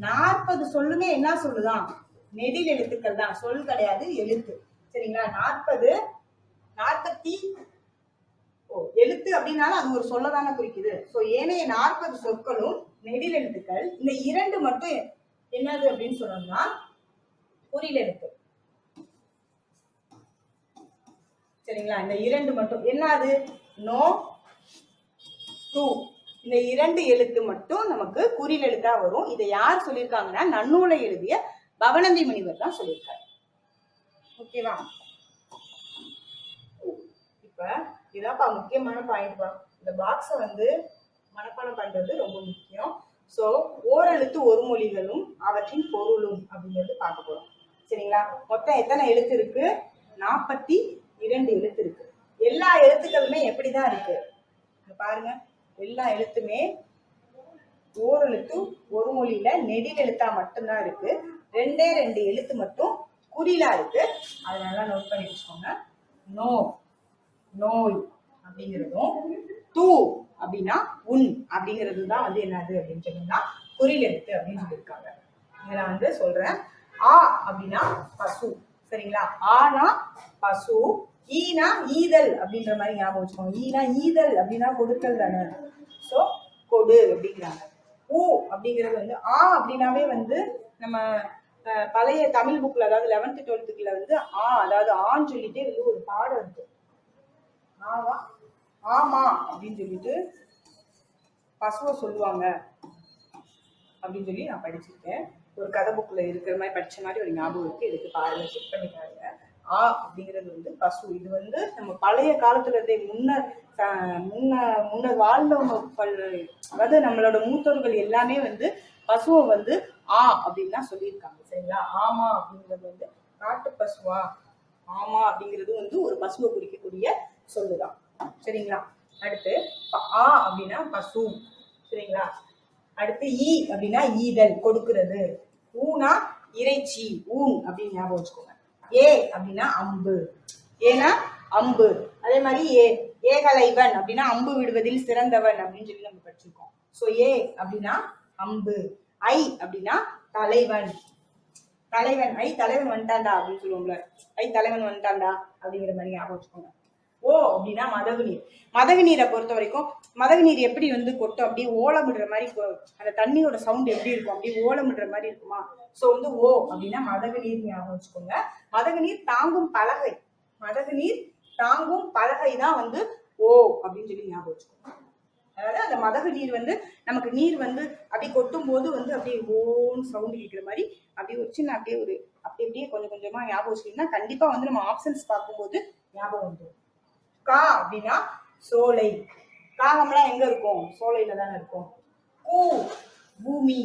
40 சொல்லுமே என்ன சொல்லுதான்? நெடில் எழுத்துக்கள் தான், சொல் கிடையாது, எழுத்து. சரிங்களா? 40 எழுத்து அப்படின்னாலும் அது ஒரு சொல்லதானே குறிக்குது. சோ ஏனைய 40 சொற்களும் நெடில் எழுத்துக்கள். இந்த 2 மட்டும் என்னது அப்படின்னு சொன்னோம்னா குறில் எழுத்து. சரிங்களா? இந்த 2 மட்டும் என்னது? நோ, து. இந்த 2 எழுத்து மட்டும் நமக்கு குறில் எழுத்தா வரும். இதை யார் சொல்லியிருக்காங்கன்னா நன்னூலை எழுதிய பவணந்தி முனிவர் தான் சொல்லியிருக்காரு. ஓகேவா? இப்ப இதான்ப்பா முக்கியமான பாயிண்ட். இந்த பாக்ஸை மனப்பாடம் பண்றது ரொம்ப முக்கியம். சோ ஓரெழுத்து ஒரு மொழிகளும் அவற்றின் பொருளும் அப்படிங்கிறது பார்க்க போறோம். சரிங்களா? மொத்தம் எத்தனை எழுத்து இருக்கு? 42 எழுத்து இருக்கு. எல்லா எழுத்துக்களுமே எப்படிதான் இருக்கு பாருங்க. எல்லா எழுத்துமே ஓரெழுத்து ஒரு மொழியில நெடில் எழுத்தா மட்டும்தான் இருக்கு. 2 எழுத்து மட்டும் குறிலா இருக்கு. அதனால நோட் பண்ணி வச்சுக்கோங்க. நோ, நோய் அப்படிங்கிறதும், தூ அப்படின்னா உன் அப்படிங்கிறது தான் என்னது அப்படின்னு சொன்னீங்கன்னா குறில் எழுத்து அப்படின்னு சொல்லியிருக்காங்க. நான் சொல்றேன். ஆ அப்படின்னா பசு. சரிங்களா? ஆனா பசு, ஈனா ஈதல் அப்படின்ற மாதிரி ஞாபகம் வச்சுக்கோங்க. ஈனா ஈதல் அப்படின்னா கொடுத்தல் தானே. சோ கொடு அப்படிங்கிறாங்க. ஊ அப்படிங்கிறது ஆ அப்படின்னாவே நம்ம பழைய தமிழ் புக்ல, அதாவது 11th 12th ஆ, அதாவது ஆன்னு சொல்லிட்டே ஒரு பாடம் இருக்கு. ஆவா ஆமா அப்படின்னு சொல்லிட்டு பசுவை சொல்லுவாங்க அப்படின்னு சொல்லி நான் படிச்சிருக்கேன். ஒரு கதை புக்ல இருக்கிற மாதிரி படிச்ச மாதிரி ஒரு ஞாபகம் இருக்கு. இதுக்கு பாருங்க, செக் பண்ணி பாருங்க. ஆ அப்படிங்கிறது பசு. இது நம்ம பழைய காலத்துல இருந்தே முன்ன வாழ்ந்தவங்க, அதாவது நம்மளோட மூத்தோர்கள் எல்லாமே பசுவை ஆ அப்படின்னு தான் சொல்லியிருக்காங்க. சரிங்களா? ஆமா அப்படிங்கிறது காட்டு பசுவா, ஆமா அப்படிங்கிறது ஒரு பசுவை குறிக்கக்கூடிய சொல்லுதான். சரிங்களா? அடுத்து ஆ அப்படின்னா பசு. சரிங்களா? அடுத்து ஈ அப்படின்னா ஈதல், கொடுக்கிறது. ஊனா இறைச்சி, ஊன் அப்படின்னு ஞாபகம் வச்சுக்கோங்க. ஏ அப்படின்னா அம்பு. ஏன்னா அம்பு. அதே மாதிரி ஏகலைவன் அப்படின்னா அம்பு விடுவதில் சிறந்தவன் அப்படின்னு சொல்லி நம்ம படிச்சிருக்கோம். சோ ஏ அப்படின்னா அம்பு. ஐ அப்படின்னா தலைவன். தலைவன், ஐ தலைவன் வந்துட்டாண்டா அப்படின்னு சொல்லுவோம்ல, ஐ தலைவன் வந்துட்டாண்டா அப்படிங்கிற மாதிரி ஞாபகம் வச்சுக்கோங்க. ஓ அப்படின்னா மதகு நீர். மதகு நீரை பொறுத்த வரைக்கும் மதகு நீர் எப்படி கொட்டும், அப்படியே ஓலமிடுற மாதிரி, அந்த தண்ணியோட சவுண்ட் எப்படி இருக்கும், அப்படியே ஓலமிடுற மாதிரி இருக்குமா. சோ ஓ அப்படின்னா மதகு நீர் ஞாபகம் வச்சுக்கோங்க. மதகு நீர் தாங்கும் பலகை. மதகு நீர் தாங்கும் பலகை தான் ஓ அப்படின்னு சொல்லி ஞாபகம் வச்சுக்கோங்க. அதாவது அந்த மதகு நீர் நமக்கு நீர் அப்படி கொட்டும் போது அப்படியே ஓன்னு சவுண்ட் கேட்கிற மாதிரி அப்படியே ஒரு சின்ன அப்படியே கொஞ்சம் கொஞ்சமா ஞாபகம் வச்சுக்கிட்டீங்கன்னா கண்டிப்பா நம்ம ஆப்ஷன்ஸ் பார்க்கும்போது ஞாபகம் வந்துடும். கா அப்படின்னா சோலை. காகம்லாம் எங்க இருக்கும்? சோலையில தானே இருக்கும். கூ பூமி.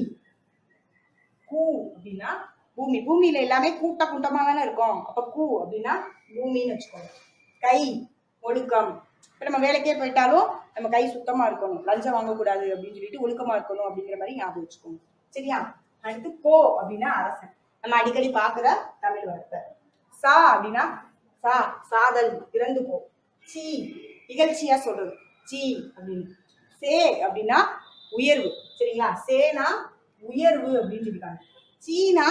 கூ அப்படின்னா பூமி. பூமியில எல்லாமே கூட்டமா தானே இருக்கும். அப்ப கூ அப்படின்னா பூமின்னு வச்சுக்கோங்க. கை ஒழுக்கம். இப்ப நம்ம வேலைக்கே போயிட்டாலும் நம்ம கை சுத்தமா இருக்கணும், லஞ்சம் வாங்கக்கூடாது அப்படின்னு சொல்லிட்டு ஒழுக்கமா இருக்கணும் அப்படிங்கிற மாதிரி ஞாபகம் வச்சுக்கோங்க. சரியா? அடுத்து கோ அப்படின்னா அரசன். நம்ம அடிக்கடி பாக்குற தமிழ் வார்த்தை. சா அப்படின்னா சாதல், இறந்து போ. சி இகழ்ச்சியா சொல்றது, சி அப்படின்னு. சே அப்படின்னா உயர்வு. சரிங்களா? சேனா உயர்வு அப்படின்னு சொல்லிருக்காங்க. சீனா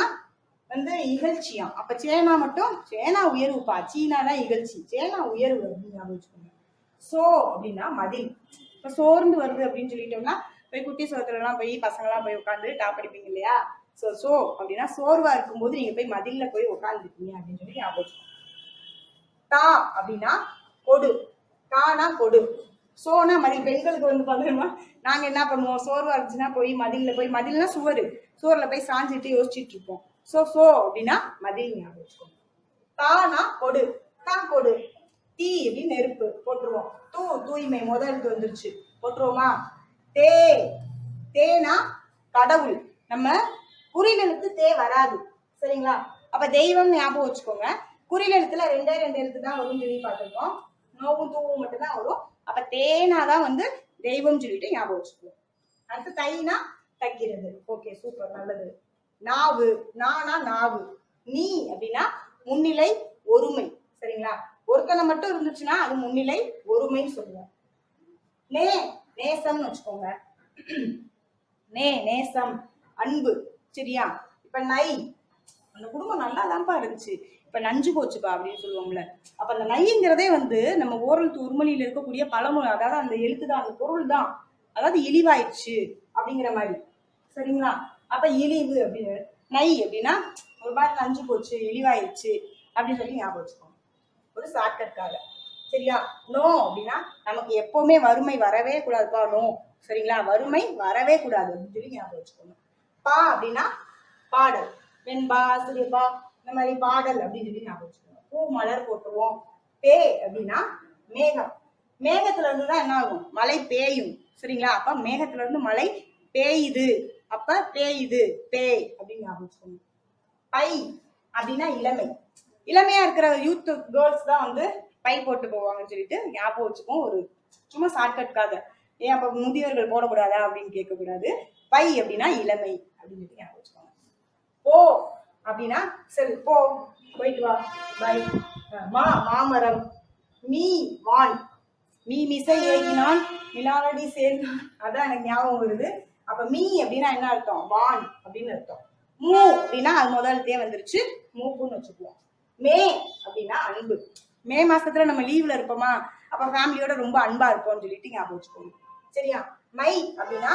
இகழ்ச்சியாம். அப்ப சேனா மட்டும் சேனா உயர்வுப்பா, சீனா தான் இகழ்ச்சி, சேனா உயர்வு அப்படின்னு ஞாபகம். சோ அப்படின்னா மதில். இப்ப சோர்ந்து வருது அப்படின்னு சொல்லிட்டோம்னா போய் குட்டி சோத்துல எல்லாம் போய் பசங்க எல்லாம் போய் உட்காந்து டாப் அடிப்பீங்க இல்லையா. சோ அப்படின்னா சோர்வா இருக்கும்போது நீங்க போய் மதில்ல போய் உட்காந்துருக்கீங்க அப்படின்னு சொல்லி ஞாபகம். தா அப்படின்னா கொடு. தானா கொடு. சோனா மதில். பெண்களுக்கு பாத்தீங்கன்னா நாங்க என்ன பண்ணுவோம், சோர்வா இருந்துச்சுன்னா போய் மதில்னா சுவர்ல போய் சாஞ்சிட்டு யோசிச்சுட்டு இருப்போம். சோ அப்படின்னா மதில் ஞாபகம் வச்சுக்கோங்க. தானா கொடு. தான் கொடு. தீ அப்படின்னு நெருப்பு போட்டுருவோம். தூய்மை முதல் வந்துருச்சு, போட்டுருவோமா. தேனா கடவுள். நம்ம குறில் எழுத்து தே வராது. சரிங்களா? அப்ப தெய்வம் ஞாபகம் வச்சுக்கோங்க. குறில் எழுத்துல 2 எழுத்து தான் வரும் சொல்லி பார்த்துருக்கோம். நோவும் தூவும் மட்டும் தான் வரும். அப்ப தேனா தான் தெய்வம் சொல்லிட்டு ஞாபகம் வச்சுக்கோங்க. அடுத்து தைனா தக்கிறது. ஓகே, சூப்பர், நல்லது. நாவு, நானா நாவு. நீ அப்படின்னா முன்னிலை ஒருமை. சரிங்களா? ஒருத்தனை மட்டும் இருந்துச்சுன்னா அது முன்னிலை ஒருமைன்னு சொல்லுவோம். நே, நேசம்னு வச்சுக்கோங்க. நே, நேசம், அன்பு. சரியா? இப்ப நை, அந்த குடும்பம் நல்லா தான்ப்பா இருந்துச்சு, இப்ப நஞ்சு போச்சுப்பா அப்படின்னு சொல்லுவோம்ல. அப்ப அந்த நைங்கிறதே வந்து நம்ம ஓரல் உருமொழியில இருக்கக்கூடிய பழமொழி, அதாவது அந்த எழுத்து தான், அந்த பொருள் தான், அதாவது இழிவாயிடுச்சு அப்படிங்கிற மாதிரி. சரிங்களா? அப்ப இழிவு அப்படின்னு, நை அப்படின்னா ஒரு மாதிரி நஞ்சு போச்சு, இழிவாயிடுச்சு அப்படின்னு சொல்லி ஞாபகம் வச்சுக்கோங்க, ஒரு ஷார்ட்கட்காக. சரியா? நோ அப்படின்னா நமக்கு எப்பவுமே வறுமை வரவே கூடாதுப்பா, நோ. சரிங்களா? வறுமை வரவே கூடாது அப்படின்னு சொல்லி ஞாபகம் வச்சுக்கோங்க. பா அப்படின்னா பாடல், வெண்பா, சிறுபா, இந்த மாதிரி பாடல் அப்படின்னு சொல்லி ஞாபகம் வச்சுக்கோங்க. பூ மலர் போட்டுருவோம். பே அப்படின்னா மேகம். மேகத்துல இருந்து தான் என்ன ஆகும்? மழை பெய்யும். சரிங்களா? அப்ப மேகத்துல இருந்து மழை பெய்யுது, அப்ப பெய்யுது, பேய் அப்படின்னு ஞாபகம் வச்சுக்கோங்க. பை அப்படின்னா இளமை. இளமையா இருக்கிற யூத் கேர்ள்ஸ் தான் வந்து பை போட்டு போவாங்கன்னு சொல்லிட்டு ஞாபகம் வச்சுக்கோம், ஒரு சும்மா ஷார்ட்கட்காக. ஏன் அப்ப முதியவர்கள் போடக்கூடாதா அப்படின்னு கேட்கக்கூடாது. பை அப்படின்னா இளமை அப்படின்னு சொல்லி ஞாபகம் வச்சுக்கோங்க. போ அப்படின்னா சரி போ, போயிட்டு வா, பை. மா, மாமரம். மீ, வான். மீ மிசை ஏகினான் மிலாவடி சேர்ந்தான், அதான் எனக்கு ஞாபகம் வருது. அப்ப மீ அப்படின்னா என்ன அர்த்தம்? வான் அப்படின்னு அர்த்தம். மூ அப்படின்னா அது முதல்தே வந்துருச்சு, மூப்புன்னு வச்சுக்குவோம். மே அப்படின்னா அன்பு. மே மாசத்துல நம்ம லீவ்ல இருப்போமா, அப்ப ஃபேமிலியோட ரொம்ப அன்பா இருப்போம்னு சொல்லிட்டு ஞாபகம் வச்சுக்கோங்க. சரியா? மை அப்படின்னா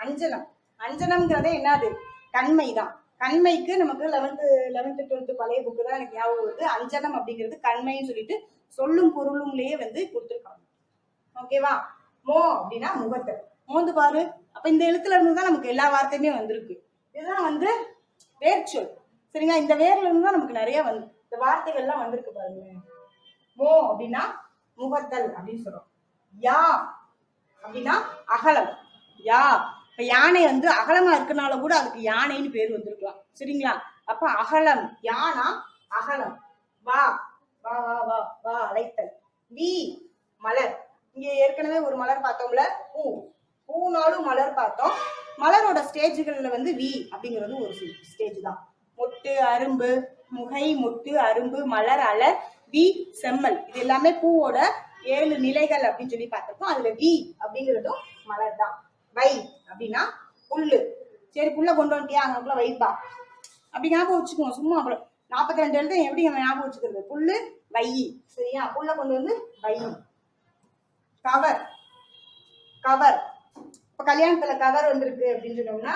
அஞ்சனம். அஞ்சனம்ங்கிறதே என்னது? கண்மை தான். கண்மைக்கு நமக்கு 11th 12th பழைய புக்கு தான் எனக்கு ஞாபகம் வருது. அஞ்சனம் அப்படிங்கிறது கண்மைன்னு சொல்லிட்டு சொல்லும் பொருளும்லயே வந்து கொடுத்துருக்காங்க. ஓகேவா? மோ அப்படின்னா முகத்தை மோந்து பாரு. அப்ப இந்த எழுத்துல இருந்து தான் நமக்கு எல்லா வார்த்தையுமே வந்திருக்கு. இதுதான் வந்து வேர்ச்சொல். சரிங்களா? இந்த வேர்ல இருந்து தான் நமக்கு நிறைய வந்து இந்த வார்த்தைகள்லாம் வந்திருக்கு பாருங்க. மோ அப்படின்னா முகத்தல் அப்படின்னு சொல்றோம். யா அப்படின்னா அகலம். யா, இப்ப யானை வந்து அகலமா இருக்கனால கூட அதுக்கு யானைன்னு பேர் வந்திருக்கலாம். சரிங்களா? அப்ப அகலம், யானா அகலம். வா, வா வா வா வா, அழைத்தல். வி, மலர். இங்க ஏற்கனவே ஒரு மலர் பார்த்தோம்ல, பூ. பூனாலும் மலர் பார்த்தோம். மலரோட ஸ்டேஜ்கள்ல வந்து வி அப்படிங்கிறது ஒரு ஸ்டேஜ் தான். மொட்டு, அரும்பு, முகை, மொட்டு, அரும்பு, மலர், அலர், வி, செம்மல். இது எல்லாமே பூவோட 7 நிலைகள் அப்படின்னு சொல்லி பார்த்திருக்கோம். அதுல வி அப்படிங்கிறதும் மலர் தான். வை அப்படின்னா புல்லு. சரி, புல்ல கொண்டு வந்துட்டியா, அங்கக்குள்ள வைப்பா அப்படி ஞாபகம் வச்சுக்குவோம். சும்மா அப்புறம் 42 எழுத்து எப்படி நம்ம ஞாபகம் வச்சுக்கிறது? புல்லு, வை. சரியா? புல்ல கொண்டு வந்து வை. Cover, cover. இப்ப கல்யாணத்துல கவர் வந்திருக்கு அப்படின்னு சொன்னோம்னா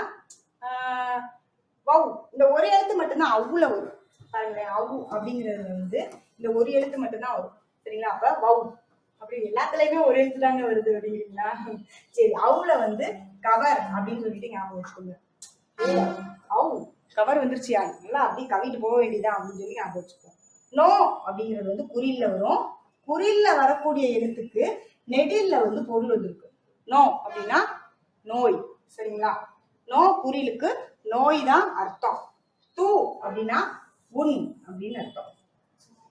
வவ், இந்த ஒரு எழுத்து மட்டும்தான் அவுல வரும். பாருங்களேன், அவு அப்படிங்கிறது வந்து இந்த ஒரு எழுத்து மட்டும்தான் வரும். சரிங்களா? அப்ப வவ். அப்படி எல்லாத்துலயுமே ஒரு எழுத்து தாங்க வருது அப்படிங்கிறீங்களா? சரி, அவுல வந்து கவர் அப்படின்னு சொல்லிட்டு ஞாபகம் வச்சுக்கோங்க. அவு, கவர் வந்துருச்சியா, நல்லா அப்படியே கவிட்டு போக வேண்டியதான் அப்படின்னு சொல்லி ஞாபகம் வச்சுக்கோங்க. நோ அப்படிங்கிறது வந்து குறில்ல வரும். குறில்ல வரக்கூடிய எழுத்துக்கு நெடில்ல வந்து பொருள் வந்திருக்கு. நோ அப்படின்னா நோய். சரிங்களா? நோ குறிலுக்கு நோய் தான் அர்த்தம். தூ அப்படின்னா உன் அப்படின்னு அர்த்தம்.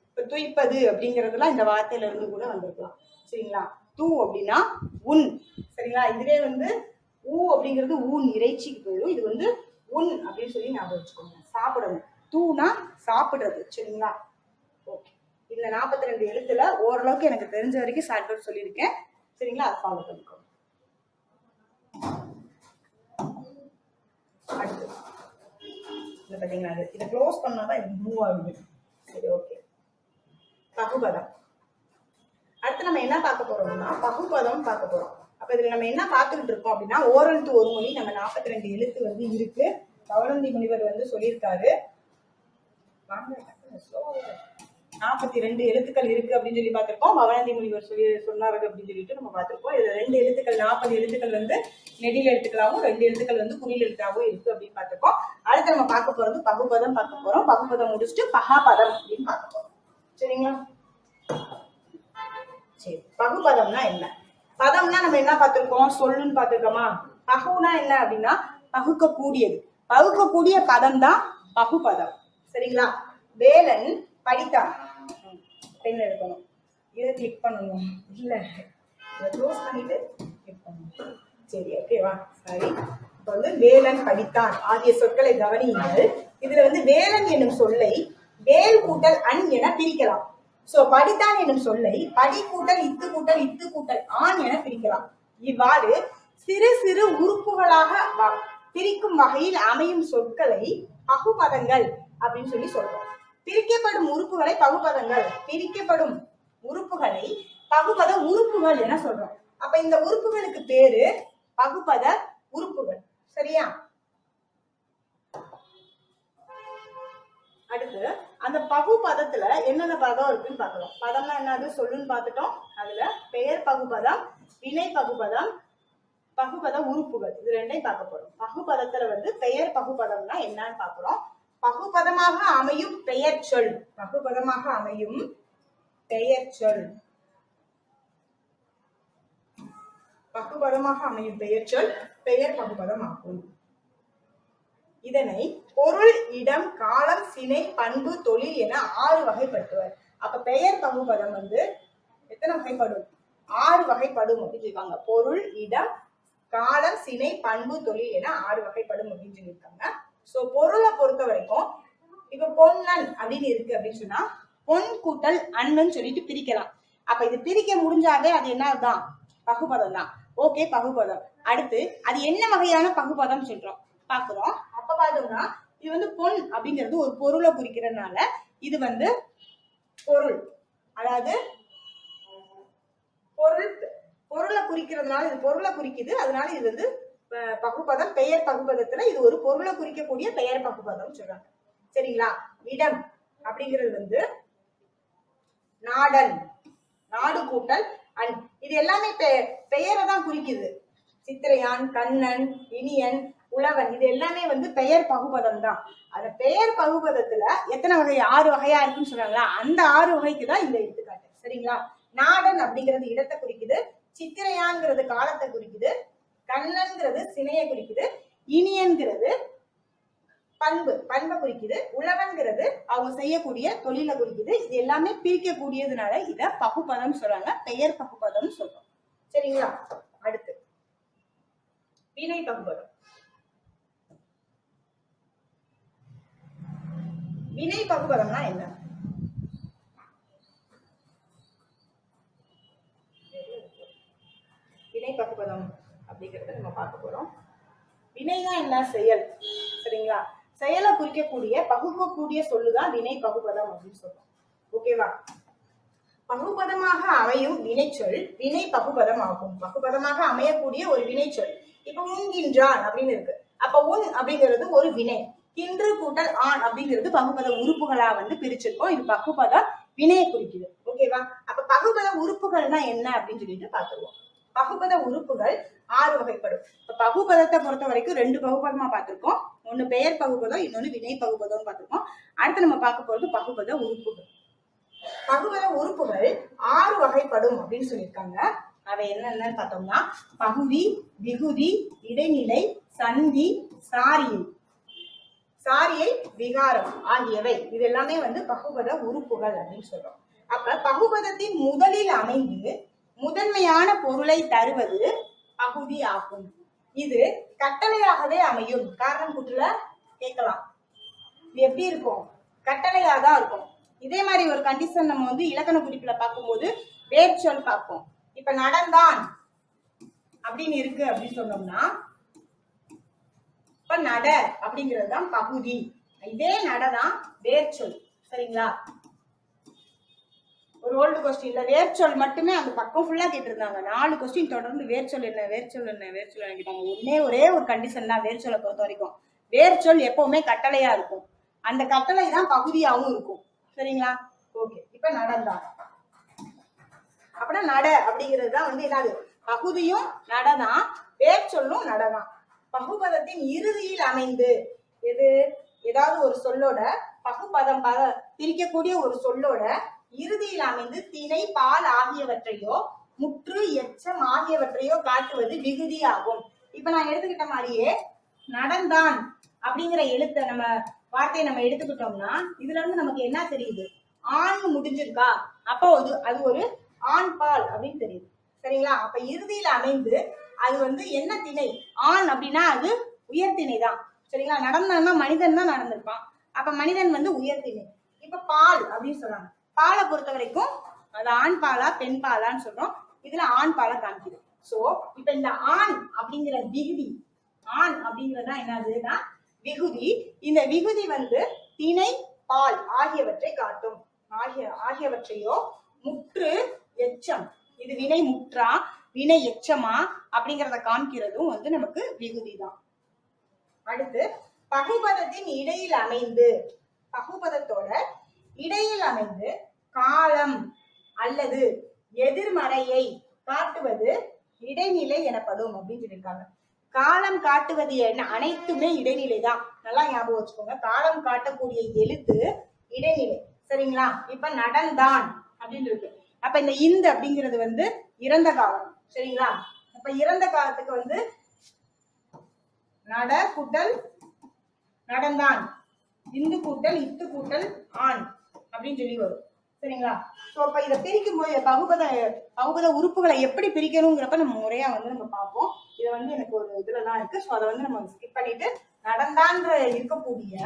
இப்ப துய்ப்பது அப்படிங்கிறதுலாம் இந்த வார்த்தையில இருந்து கூட வந்திருக்கலாம். சரிங்களா? தூ அப்படின்னா உன். சரிங்களா? இதுவே வந்து ஊ அப்படிங்கிறது ஊன், இறைச்சிக்கு போயிடும். இது வந்து உன் அப்படின்னு சொல்லி ஞாபகம் வச்சுக்கோங்க. சாப்பிடணும். தூனா சாப்பிடுறது. சரிங்களா? ஓகே, இந்த 42 எழுத்துல ஓரளவுக்கு எனக்கு தெரிஞ்ச வரைக்கும் ஷார்ட்கட் சொல்லியிருக்கேன். சரிங்களா? அதை ஃபாலோ பண்ணிக்கோங்க. அடுத்து இதை பார்த்தீங்கன்னா இதை க்ளோஸ் பண்ணாதான் இது மூவ் ஆகுது. சரி, ஓகே. பகுபதம். அடுத்து நம்ம என்ன பார்க்க போறோம்னா பகுபதம் பார்க்க போறோம். அப்ப இதுல நம்ம என்ன பார்த்துக்கிட்டு இருக்கோம் அப்படின்னா, ஓரல் டு ஒரு மொழி நம்ம 42 எழுத்து வந்து இருக்கு. பவளந்தி முனிவர் வந்து சொல்லியிருக்காரு. 42 எழுத்துக்கள் இருக்கு அப்படின்னு சொல்லி பார்த்திருக்கோம். பவளந்தி முனிவர் சொன்னாரு அப்படின்னு சொல்லிட்டு நம்ம பார்த்திருக்கோம். இதுல 2 எழுத்துக்கள், 40 எழுத்துக்கள் வந்து நெடில் எழுத்துக்களாகவும் 2 எழுத்துக்கள் வந்து குறில் எழுத்தாகவும் இருக்கு அப்படின்னு பார்த்திருக்கோம். அடுத்து நம்ம பார்க்க போறது பகுபதம் பார்க்க போறோம். பகுபதம் முடிச்சுட்டு பகாபதம் அப்படின்னு பார்க்க போறோம். சரிங்களா? சரி, பகுபதம்னா என்ன? பதம்னா நம்ம என்ன பார்த்திருக்கோம்? சொல்லுன்னு பார்த்திருக்கோமா? பகுனா என்ன அப்படின்னா பகுக்கக்கூடியது. பகுக்கக்கூடிய பதம் தான் பகுபதம். சரிங்களா? வேலன் படித்தான். பெண் எடுக்கணும், இதை கிளிக் பண்ணணும். இல்ல, இதை க்ளோஸ் பண்ணிட்டு கிளிக் பண்ணணும். சரி, ஓகேவா? சரி, வந்து வேலன் படித்தான் ஆகிய சொற்களை கவனியுங்கள். இதுல வந்து வேலன் என்னும் சொல்லை வேல் கூட்டல் அன் என பிரிக்கலாம். சோ படித்தான் என்னும் சொல்லை படி கூட்டல் இத்து கூட்டல் இத்து கூட்டல் ஆண் என பிரிக்கலாம். இவ்வாறு சிறு சிறு உறுப்புகளாக பிரிக்கும் வகையில் அமையும் சொற்களை பகுபதங்கள் அப்படின்னு சொல்லி சொல்றோம். பிரிக்கப்படும் உறுப்புகளை பகுபதங்கள், பிரிக்கப்படும் உறுப்புகளை பகுபத உறுப்புகள் என சொல்றோம். அப்ப இந்த உறுப்புகளுக்கு பேரு பகுபத உறுப்புகள். சரியா? அடுத்து அந்த பகுபதத்துல என்னென்ன பதம் இருக்குன்னு பார்க்கலாம். பதம்னா என்னது சொல்லுன்னு பார்த்துட்டோம். அதுல பெயர் பகுபதம், வினை பகுபதம், பகுபத உறுப்புகள், இது ரெண்டையும் பார்க்க போறோம். பகுபதத்துல வந்து பெயர் பகுபதம்னா என்னன்னு பார்க்கிறோம். பகுபதமாக அமையும் பெயர் சொல், பகுபதமாக அமையும் பெயர் சொல், பகுபதமாக அமையும் பெயர் சொல் பெயர் பகுபதம் ஆகும். இதனை பொருள், இடம், காலம், சினை, பண்பு, தொழில் என 6 வகைப்படுத்துவர். அப்ப பெயர் பகுபதம் வந்து எத்தனை வகைப்படும்? 6 வகைப்படும் அப்படின்னு சொல்லியிருக்காங்க. பொருள், இடம், காலம், சினை, பண்பு, தொழில் என 6 வகைப்படும் அப்படின்னு சொல்லியிருக்காங்க. சோ பொருளை பொறுத்த வரைக்கும் இப்ப பொன்னன் அப்படின்னு இருக்கு அப்படின்னு சொன்னா பொன் கூட்டல் அண்ணன் சொல்லிட்டு பிரிக்கலாம். அப்ப இது பிரிக்க முடிஞ்சாவே அது என்னதான்? பகுபதம் தான். ஓகே, பகுபதம். அடுத்து அது என்ன வகையான பகுபதம் சொல்றோம் பாக்குறோம். அப்ப பார்த்தோம்னா இது வந்து பொன் அப்படிங்கிறது ஒரு பொருளை குறிக்கிறதுனால இது வந்து பொருள், அதாவது பொருளை குறிக்கிறதுனால இது பொருளை குறிக்குது. அதனால இது வந்து பகுபதம். பெயர் பகுபதத்துல இது ஒரு பொருளை குறிக்கக்கூடிய பெயர் பகுபதம் சொல்றாங்க. சரிங்களா? இடம் அப்படிங்கிறது வந்து நாடன், நாடு கூட்டல் அன், இது எல்லாமே பெயரை தான் குறிக்குது. சித்திரையான், கண்ணன், இனியன், உழவன், இது எல்லாமே வந்து பெயர் பகுபதம் தான். அந்த பெயர் பகுபதத்துல எத்தனை வகை? 6 வகையா இருக்குன்னு சொல்றாங்களா, அந்த 6 வகைக்கு தான் இந்த எடுத்துக்காட்டு. சரிங்களா? நாடன் அப்படிங்கிறது இடத்தை குறிக்குது, சித்திரையான்ங்கிறது காலத்தை குறிக்குது, கண்ணன்ங்கிறது சினையை குறிக்குது, இனியன்கிறது பண்பை குறிக்குது, உழவன்கிறது அவங்க செய்யக்கூடிய தொழிலை குறிக்குது. இது எல்லாமே பிரிக்கக்கூடியதுனால இத பகுபதம் சொல்றாங்க, பெயர் பகுபதம் சொல்றோம். சரிங்களா? அடுத்து வினை பகுபதம். வினை பகுபதம்னா என்ன? வினை பகுபதம் அப்படிங்கறத நம்ம பார்க்க போறோம். வினைதான் என்ன? செயல். சரிங்களா? செயலை குறிக்கக்கூடிய பகுக்கக்கூடிய சொல்லுதான் வினை பகுபதம் அப்படின்னு சொல்றோம். ஓகேவா? பகுபதமாக அமையும் வினைச்சொல் வினை பகுபதம் ஆகும். பகுபதமாக அமையக்கூடிய ஒரு வினைச்சொல். இப்ப உண்கின்றான் அப்படின்னு இருக்கு. அப்ப உன் அப்படிங்கிறது ஒரு வினை. கின்று கூட்டல் ஆண் அப்படிங்கிறது பகுபத உறுப்புகளா வந்து பிரிச்சிருக்கோம். இது பகுபத வினையை குறிக்குது. ஓகேவா? அப்ப பகுபத உறுப்புகள்னா என்ன அப்படின்னு சொல்லிட்டு பாத்துருவோம். பகுபத உறுப்புகள் 6 வகைப்படும். இப்ப பகுபதத்தை பொறுத்த வரைக்கும் 2 பகுபதமா பார்த்திருக்கோம். ஒண்ணு பெயர் பகுபதம், இன்னொன்னு வினை பகுபதம் பார்த்திருக்கோம். அடுத்து நம்ம பார்க்க போறது பகுபத உறுப்புகள். பகுபத உறுப்புகள் 6 வகைப்படும் அப்படின்னு சொல்லியிருக்காங்க. அவை என்னென்னு பார்த்தோம்னா பகுதி, விகுதி, இடைநிலை, சந்தி, சாரியை, விகாரம் ஆகியவை. இது எல்லாமே வந்து பகுபத உறுப்புகள் அப்படின்னு சொல்றோம். அப்ப பகுபதத்தின் முதலில் அமைந்து முதன்மையான பொருளை தருவது பகுதி ஆகும். இது கட்டளையாகவே அமையும். காரணம் கூற்றுல கேட்கலாம். இது எப்படி இருக்கும்? கட்டளையாதான் இருக்கும். இதே மாதிரி ஒரு கண்டிஷன் நம்ம வந்து இலக்கண குறிப்புல பார்க்கும்போது வேர்ச்சொல் பார்ப்போம். இப்ப நடந்தான் அப்படின்னு இருக்கு அப்படின்னு சொன்னோம்னா இப்ப நட அப்படிங்கிறது தான் பகுதி. இதே நடதான் வேர்ச்சொல். சரிங்களா? ஒரு ஓல்டு கொஸ்டின்ல வேர்ச்சொல் மட்டுமே அந்த பக்கம் ஃபுல்லா கேட்டிருந்தாங்க. 4 கொஸ்டின் தொடர்ந்து வேர்ச்சொல் என்ன கேட்டாங்க. ஒரே ஒரு கண்டிஷன் தான் வேர்ச்சொல்லை பொறுத்த வரைக்கும். வேர்ச்சொல் எப்பவுமே கட்டளையா இருக்கும். அந்த கட்டளை தான் பகுதியாவும் இருக்கும். சரிங்களா? ஓகே. இப்ப நடந்தான் அப்படின்னா நட அப்படிங்கிறது தான் வந்து என்னது? பகுதியும் நடதான், வேர்ச்சொல்லும் நடதான். பகுபதத்தின் இறுதியில் அமைந்து ஏதாவது ஒரு சொல்லோட பகுபதம் பிரிக்கக்கூடிய ஒரு சொல்லோட இறுதியில் அமைந்து திணை, பால் ஆகியவற்றையோ முற்று, எச்சம் ஆகியவற்றையோ காட்டுவது விகுதி ஆகும். இப்ப நான் எடுத்துக்கிட்ட மாதிரியே நடந்தான் அப்படிங்கிற எழுத்த நம்ம வார்த்தையை நம்ம எடுத்துக்கிட்டோம்னா இதுல இருந்து நமக்கு என்ன தெரியுது? ஆண் முடிஞ்சிருக்கா, அப்போ அது ஒரு ஆண் பால் அப்படின்னு தெரியுது. சரிங்களா? அப்ப இறுதியில் அமைந்து அது வந்து என்ன திணை? ஆண் அப்படின்னா அது உயர்த்திணை தான். சரிங்களா? நடந்தான்னா மனிதன் தான் நடந்திருப்பான். அப்ப மனிதன் வந்து உயர்த்திணை. இப்ப பால் அப்படின்னு சொல்றாங்க. பாலை பொறுத்த வரைக்கும் அது ஆண் பாலா பெண் பாலான்னு சொல்றோம். இதுல ஆண் பாலை காமிக்குது. சோ இப்ப இந்த ஆண் அப்படிங்கிற விகுதி, ஆண் அப்படிங்கிறதா என்னதுன்னா விகுதி. இந்த விகுதி வந்து திணை பால் ஆகியவற்றை காட்டும். ஆகியவற்றையோ முற்று எச்சம், இது வினை முற்றா வினை எச்சமா அப்படிங்கிறத காமிக்கிறதும் வந்து நமக்கு விகுதி தான். அடுத்து பகுபதத்தின் இடையில் அமைந்து, பகுபதத்தோட இடையில் அமைந்து காலம் அல்லது எதிர்மறையை காட்டுவது இடைநிலை எனப்படும் அப்படின்னு சொல்லியிருக்காங்க. காலம் காட்டுவது என்ன? அனைத்துமே இடைநிலை தான். நல்லா ஞாபகம் வச்சுக்கோங்க. காலம் காட்டக்கூடிய எழுத்து இடைநிலை. சரிங்களா? இப்ப நடந்தான் அப்படின்னு இருக்கு. அப்ப இந்த இந்து அப்படிங்கிறது வந்து இறந்த காலம். சரிங்களா? அப்ப இறந்த காலத்துக்கு வந்து நட கூட்டல் நடந்தான், இந்து கூட்டல் இத்து கூட்டல் ஆண் அப்படின்னு சொல்லி வரும். சரிங்களா? சோ அப்ப இதை பிரிக்கும் போது பகுபத உறுப்புகளை எப்படி பிரிக்கணுங்கிறப்ப நம்ம முறையா வந்து நம்ம பார்ப்போம். இது வந்து எனக்கு ஒரு இதுலதான் இருக்கு. சோ அதை வந்து நம்ம ஸ்கிப் பண்ணிட்டு நடந்தான்ற இருக்கக்கூடிய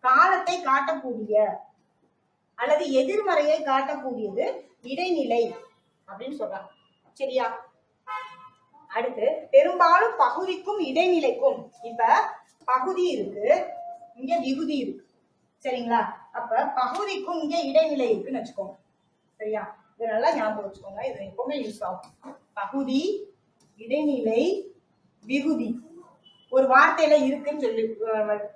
காலத்தை காட்டக்கூடிய அல்லது எதிர்மறையை காட்டக்கூடியது இடைநிலை அப்படின்னு சொல்றாங்க. சரியா? அடுத்து பெரும்பாலும் பகுதிக்கும் இடைநிலைக்கும், இப்ப பகுதி இருக்கு, இங்க விகுதி இருக்கு. சரிங்களா? அப்ப பகுதிக்கும் இங்க இடைநிலை இருக்குன்னு வச்சுக்கோங்க. சரியா? இது நல்லா ஞாபகம் வச்சுக்கோங்க. இது எப்பவுமே யூஸ் ஆகும். பகுதி, இடைநிலை, விகுதி ஒரு வார்த்தையில இருக்குன்னு சொல்லி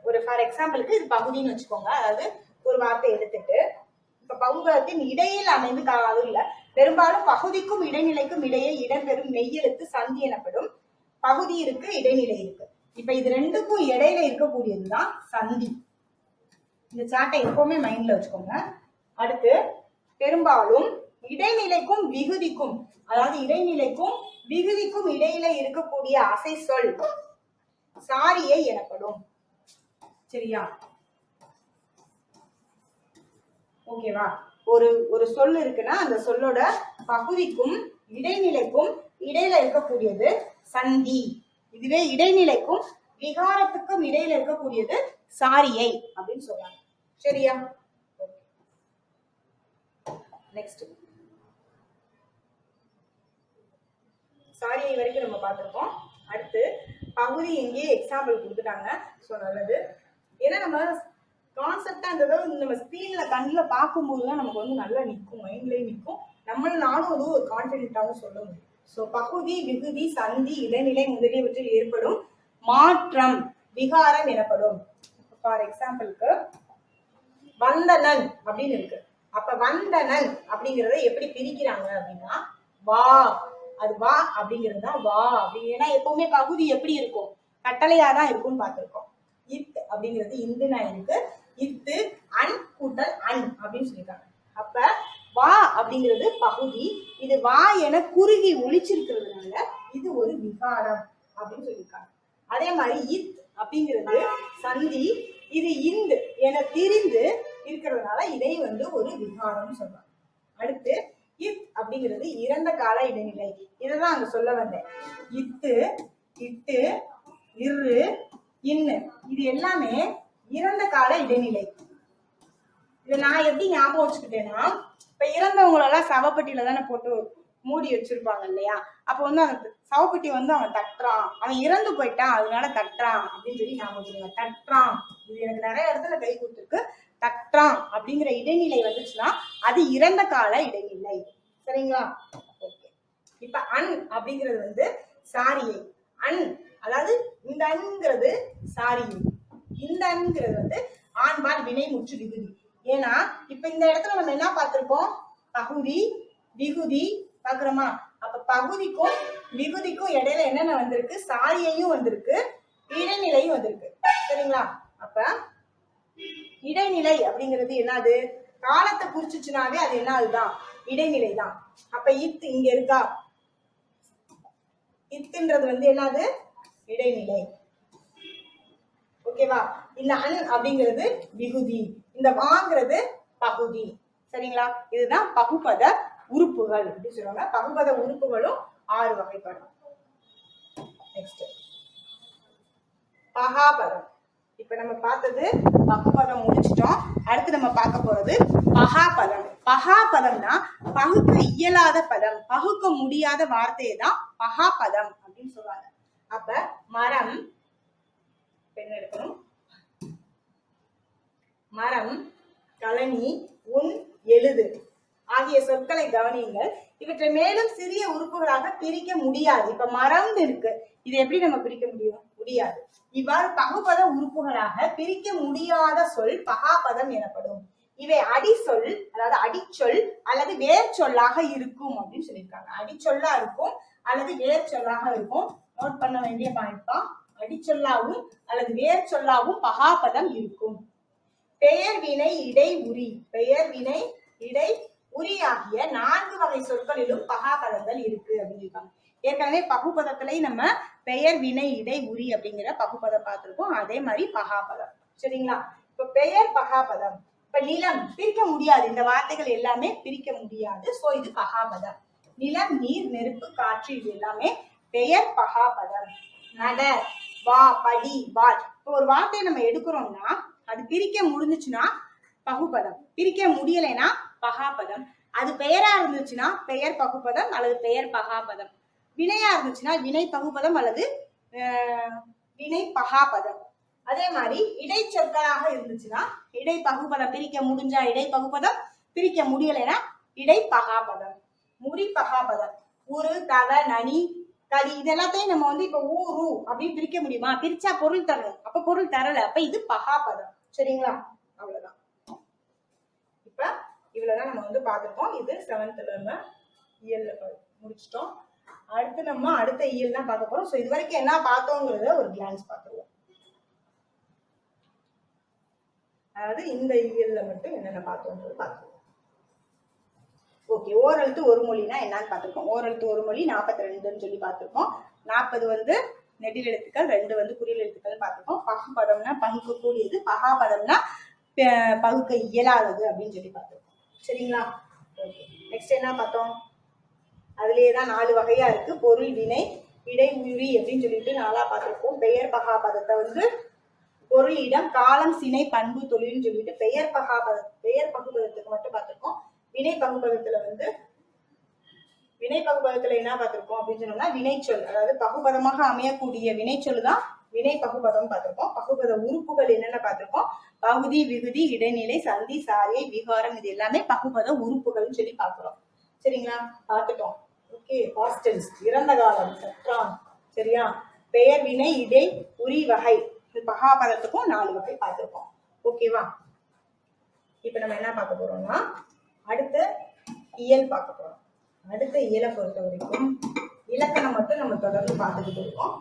ஒரு ஃபார் எக்ஸாம்பிளுக்கு இது பகுதின்னு வச்சுக்கோங்க. அதாவது ஒரு வார்த்தை எடுத்துட்டு இப்ப பகுபதத்தின் இடையில் அமைந்து காலம் இல்ல, பெரும்பாலும் பகுதிக்கும் இடைநிலைக்கும் இடையே இடம்பெறும் மெய்யெழுத்து சந்தி எனப்படும். பகுதி இருக்கு, இடைநிலை இருக்கு. இப்ப இது ரெண்டுக்கும் இடையில இருக்கக்கூடியதுதான் சந்தி. இந்த சாட்டை எப்பவுமே மைண்ட்ல வச்சுக்கோங்க. அடுத்து பெரும்பாலும் இடைநிலைக்கும் விகுதிக்கும், அதாவது இடைநிலைக்கும் விகுதிக்கும் இடையில இருக்கக்கூடிய அசை சொல் சாரியை எனப்படும். சரியா? ஓகேவா? ஒரு சொல் இருக்குன்னா அந்த சொல்லோட பகுதிக்கும் இடைநிலைக்கும் இடையில இருக்கக்கூடியது சந்தி. இதுவே இடைநிலைக்கும் விகாரத்துக்கும் இடையில இருக்கக்கூடியது சாரியை அப்படின்னு சொல்றாங்க. சரியா? நெக்ஸ்ட் சாரியை வரைக்கும் நம்ம பார்த்திருக்கோம். அடுத்து பகுதி எங்கேயே எக்ஸாம்பிள் கொடுத்துட்டாங்க. ஸோ நல்லது. ஏன்னா நம்ம கான்செப்டா அந்த நம்ம ஸ்கிரீன்ல கண்ணுல பார்க்கும்போதுதான் நமக்கு வந்து நல்லா நிற்கும், மைண்ட்லயே நிற்கும். நானும் அது ஒரு கான்பிடென்ட்டாகவும் சொல்ல முடியும். ஸோ பகுதி, விகுதி, சந்தி, இடைநிலை முதலியவற்றில் ஏற்படும் மாற்றம் விகாரம் எனப்படும். ஃபார் எக்ஸாம்பிளுக்கு வந்தனன் அப்படின்னு இருக்கு. அப்ப வந்தனன் அப்படிங்கறத எப்படி பிரிக்கிறாங்க அப்படின்னா வா, அது வா அப்படிங்கிறது தான் வா அப்படி. ஏன்னா எப்பவுமே பகுதி எப்படி இருக்கும்? கட்டளையா தான் இருக்கும்னு பார்த்திருக்கோம். இத் அப்படிங்கிறது இந்துனா இருக்கு. இத்து அன் கூட்டல் அன் அப்படின்னு சொல்லியிருக்காங்க. அப்ப வா அப்படிங்கிறது பகுதி. இது வா என குறுகி ஒழிச்சிருக்கிறதுனால இது ஒரு விகாரம் அப்படின்னு சொல்லியிருக்காங்க. அதே மாதிரி இத் அப்படிங்கிறது சந்தி. இது இந்து என திரிந்து இருக்கிறதுனால இதை வந்து ஒரு விகாரம் சொல்றாங்க. அடுத்து இத் அப்படிங்கிறது இறந்த கால இடைநிலை. இதைதான் அங்க சொல்ல வந்தேன். இத்து, இட்டு, இரு, இன்னு இது எல்லாமே இறந்த கால இடைநிலை. இதை நான் எப்படி ஞாபகம் வச்சுக்கிட்டேன்னா, இப்ப இறந்தவங்களெல்லாம் சவப்பட்டியில தானே போட்டு மூடி வச்சிருப்பாங்க இல்லையா? அப்ப வந்து அந்த சவப்பட்டி வந்து அவன் தட்டுறான், அவன் இறந்து போயிட்டான் அதனால தட்டுறான் அப்படின்னு சொல்லி ஞாபகம் வச்சுருங்க. தட்டுறான், இது எனக்கு நிறைய இடத்துல கை கொடுத்துருக்கு. தட்டுறான் அப்படிங்கிற இடைநிலை வந்துச்சுன்னா அது இறந்த கால இடைநிலை. சரிங்களா? ஓகே. இப்ப அன் அப்படிங்கிறது வந்து சாரியை. அன் அதாவது இந்த அன்ங்கிறது சாரியை, இந்த அன்ங்கிறது வந்து ஆண்பால் வினை முற்று விகுதி. ஏன்னா இப்ப இந்த இடத்துல நம்ம என்ன பார்த்திருக்கோம்? பகுதி, விகுதி பாக்குறோமா? அப்ப பகுதிக்கும் விகுதிக்கும் இடையில என்னென்ன வந்திருக்கு? சாரியையும் வந்திருக்கு, இடைநிலையும் வந்திருக்கு. சரிங்களா? அப்ப இடைநிலை அப்படிங்கிறது என்னது? காலத்தை குறிச்சுச்சுனாவே அது என்னதுதான்? இடைநிலை தான். அப்ப இத்து இங்க இருக்கா? இத்துன்றது வந்து என்னது? இடைநிலை. ஓகேவா? இந்த அன் அப்படிங்கிறது விகுதி, இந்த வாங்கிறது பகுதி. சரிங்களா? இதுதான் பகுபத உறுப்புகள் அப்படி சொல்லுவாங்க. பகுபத உறுப்புகளும் 6 வகைப்படும். நெக்ஸ்ட் பகாபதம். இப்ப நம்ம பார்த்தது பகுபதம் முடிச்சிட்டோம். அடுத்து நம்ம பார்க்க போறது பகாபதம். பகாபதம்னா பகுக்க இயலாத பதம், பகுக்க முடியாத வார்த்தையை தான் பகாபதம் அப்படின்னு சொல்றாங்க. அப்ப மரம், பெண் எடுக்கணும், மரம், கழனி, உன், எழுது ஆகிய சொற்களை கவனியுங்கள். இவற்றை மேலும் சிறிய உறுப்புகளாக பிரிக்க முடியாது. இப்ப மரம் இருக்கு, இதை எப்படி நம்ம பிரிக்க முடியாது. இவ்வாறு பகுபத உறுப்புகளாக பிரிக்க முடியாத சொல் பகாபதம் எனப்படும். இவை அடிச்சொல், அதாவது அடிச்சொல் அல்லது வேர் சொல்லாக இருக்கும் அப்படின்னு சொல்லியிருக்காங்க. அடிச்சொல்லா இருக்கும் அல்லது வேர் சொல்லாக இருக்கும். நோட் பண்ண வேண்டிய பாயிண்ட் தான். அடிச்சொல்லாவும் அல்லது வேர் சொல்லாவும் பகாபதம் இருக்கும். பெயர் வினை இடை உரி, பெயர் வினை இடை உரி ஆகிய 4 வகை சொற்களிலும் பகாபதங்கள் இருக்கு அப்படின்னு. ஏற்கனவே பகுபதத்திலே நம்ம பெயர் வினை இடை உரி அப்படிங்கிற பகுபதம் பார்த்திருக்கோம். அதே மாதிரி பகாபதம். சரிங்களா? இப்ப பெயர் பகாபதம். இப்ப நிலம் பிரிக்க முடியாது, இந்த வார்த்தைகள் எல்லாமே பிரிக்க முடியாது. சோ இது பகாபதம். நிலம், நீர், நெருப்பு, காற்று இது எல்லாமே பெயர் பகாபதம். நட, வா, படி, வாள். இப்போ ஒரு வார்த்தையை நம்ம எடுக்கிறோம்னா அது பிரிக்க முடிஞ்சுச்சுன்னா பகுபதம், பிரிக்க முடியலைன்னா பகாபதம். அது பெயரா இருந்துச்சுன்னா பெயர் பகுபதம் அல்லது பெயர் பகாபதம். வினையா இருந்துச்சுன்னா வினை பகுபதம் அல்லது வினை பகாபதம். அதே மாதிரி இடை சொற்களாக இருந்துச்சுன்னா இடை பகுபதம், பிரிக்க முடிஞ்சா இடை பகுபதம், பிரிக்க முடியலைன்னா இடை பகாபதம். முறி பகாபதம். உரு, தவ, நனி, கலி இது எல்லாத்தையும் நம்ம இப்ப ஊரு அப்படின்னு பிரிக்க முடியுமா? பிரிச்சா பொருள் தரணும், அப்ப பொருள் தரல, அப்ப இது பகாபதம். சரிங்களா? அவ்வளவுதான். இப்ப இவ்வளவுதான் நம்ம பார்த்திருக்கோம். இது 7th நம்ம இயல்ல முடிச்சிட்டோம். அடுத்து நம்ம அடுத்த இயல் தான் பார்க்க போறோம். சோ இது வரைக்கும் என்ன பார்த்தோங்கிறத ஒரு கிளான்ஸ் பார்த்துருவோம். அதாவது இந்த இயல்ல மட்டும் என்னென்ன பார்த்தோங்கிறது பார்த்துருவோம். ஓகே, ஓரெழுத்து ஒரு மொழினா என்னன்னு பார்த்திருக்கோம். ஓரெழுத்து ஒரு மொழி 42ன்னு சொல்லி பார்த்திருக்கோம். 40 நெடில் எழுத்துக்கள், 2 குறில் எழுத்துக்கள் பார்த்திருக்கோம். பகுபதம்னா பகுக்கக்கூடியது, பகாபதம்னா பகுக்க இயலாதது அப்படின்னு சொல்லி பார்த்திருக்கோம். சரிங்களா? ஓகே, நெக்ஸ்ட் என்ன பார்த்தோம்? அதுலயேதான் 4 வகையா இருக்கு. பொருள், வினை, இடை, உரி அப்படின்னு சொல்லிட்டு 4ஆ பார்த்திருக்கோம். பெயர் பகாபதத்தை பொருள், இடம், காலம், சினை, பண்பு, தொழில்னு சொல்லிட்டு பெயர் பகுபதத்துக்கு மட்டும் பார்த்திருக்கோம். வினை பகுபதத்துல என்ன பார்த்திருக்கோம் அப்படின்னு சொன்னோம்னா வினைச்சொல், அதாவது பகுபதமாக அமையக்கூடிய வினைச்சொல் தான் வினை பகுபதம் பார்த்திருக்கோம். பகுபத உறுப்புகள் என்னென்ன பார்த்திருக்கோம்? பகுதி, விகுதி, இடைநிலை, சந்தி, சாரியை, விகாரம் இது எல்லாமே பகுபத உறுப்புகள்னு சொல்லி பார்க்கிறோம். சரிங்களா? பார்த்துட்டோம். ஓகே, பாஸ்ட் டென்ஸ் இறந்த காலம், சற்றான். சரியா? பெயர், வினை, இடை, உரி வகை, பகாபதத்துக்கும் 4 வகை பார்த்திருக்கோம். ஓகேவா? இப்ப நம்ம என்ன பார்க்க போறோம்னா அடுத்த இயல் பார்க்க போறோம். அடுத்த இயலை பொறுத்த வரைக்கும் இலக்கணம் மட்டும் நம்ம தொடர்ந்து பார்த்துக்கிட்டு இருக்கோம்.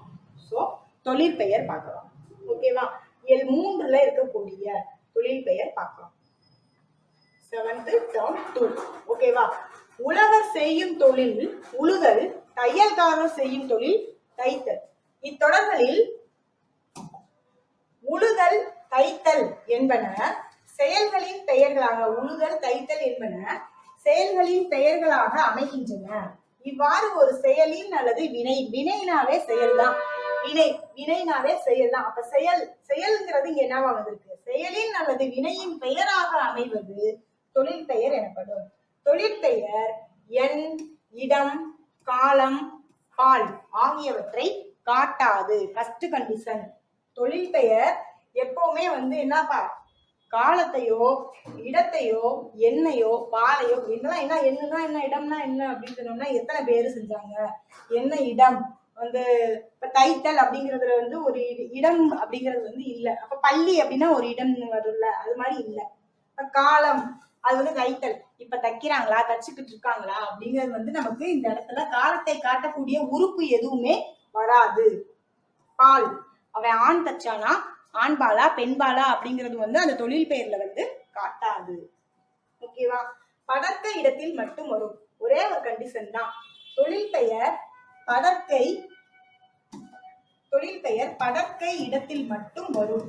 ஸோ தொழிற்பெயர் பார்க்கலாம். ஓகேவா? இயல் 3ல இருக்கக்கூடிய தொழிற்பெயர் பார்க்கலாம். 7th term 2. ஓகேவா? உழவர் செய்யும் தொழில் உழுதல், தையல்காரர் செய்யும் தொழில் தைத்தல். இத்தொடர்களில் உழுதல், தைத்தல் என்பன செயல்களின் பெயர்களாக, உழுதல், தைத்தல் என்பன செயல்களின் பெயர்களாக அமைகின்றன. இவ்வாறு ஒரு செயலின் அல்லது வினைனாவே செயல்தான். வினைனாவே செயல்தான். அப்ப செயல்ங்கிறது இங்க என்னவா வந்திருக்கு? செயலின் அல்லது வினையின் பெயராக அமைவது தொழிற்பெயர் எனப்படும். தொழிற்பெயர் எண், இடம், காலம், பால் ஆகியவற்றை காட்டாது. First condition. தொழிற்பெயர் எப்பவுமே என்னப்பா, காலத்தையோ, இடத்தையோ, எண்ணையோ, பாலையோ, இதெல்லாம் என்ன, எண்ணுனா என்ன, இடம்னா என்ன அப்படின்னு சொன்னோம்னா எத்தனை பேரு செஞ்சாங்க, என்ன இடம் இப்ப தைத்தல் அப்படிங்கறதுல ஒரு இடம் அப்படிங்கிறது இல்ல. அப்ப பள்ளி அப்படின்னா ஒரு இடம் வரும்ல, அது மாதிரி இல்ல. காலம் அது தைத்தல், இப்ப தைக்கிறாங்களா, தச்சுக்கிட்டு இருக்காங்களா அப்படிங்கிறது நமக்கு இந்த இடத்துல காலத்தை காட்டக்கூடிய உறுப்பு எதுவுமே வராது. பால், அவன் ஆண் தச்சானா ஆண்பாலா பெண்பாலா அப்படிங்கிறது அந்த தொழில் பெயர்ல காட்டாது. ஓகேவா? படர்க்க இடத்தில் மட்டும் வரும். ஒரே ஒரு கண்டிஷன் தான். தொழில் பெயர் படர்க்கை இடத்தில் மட்டும் வரும்.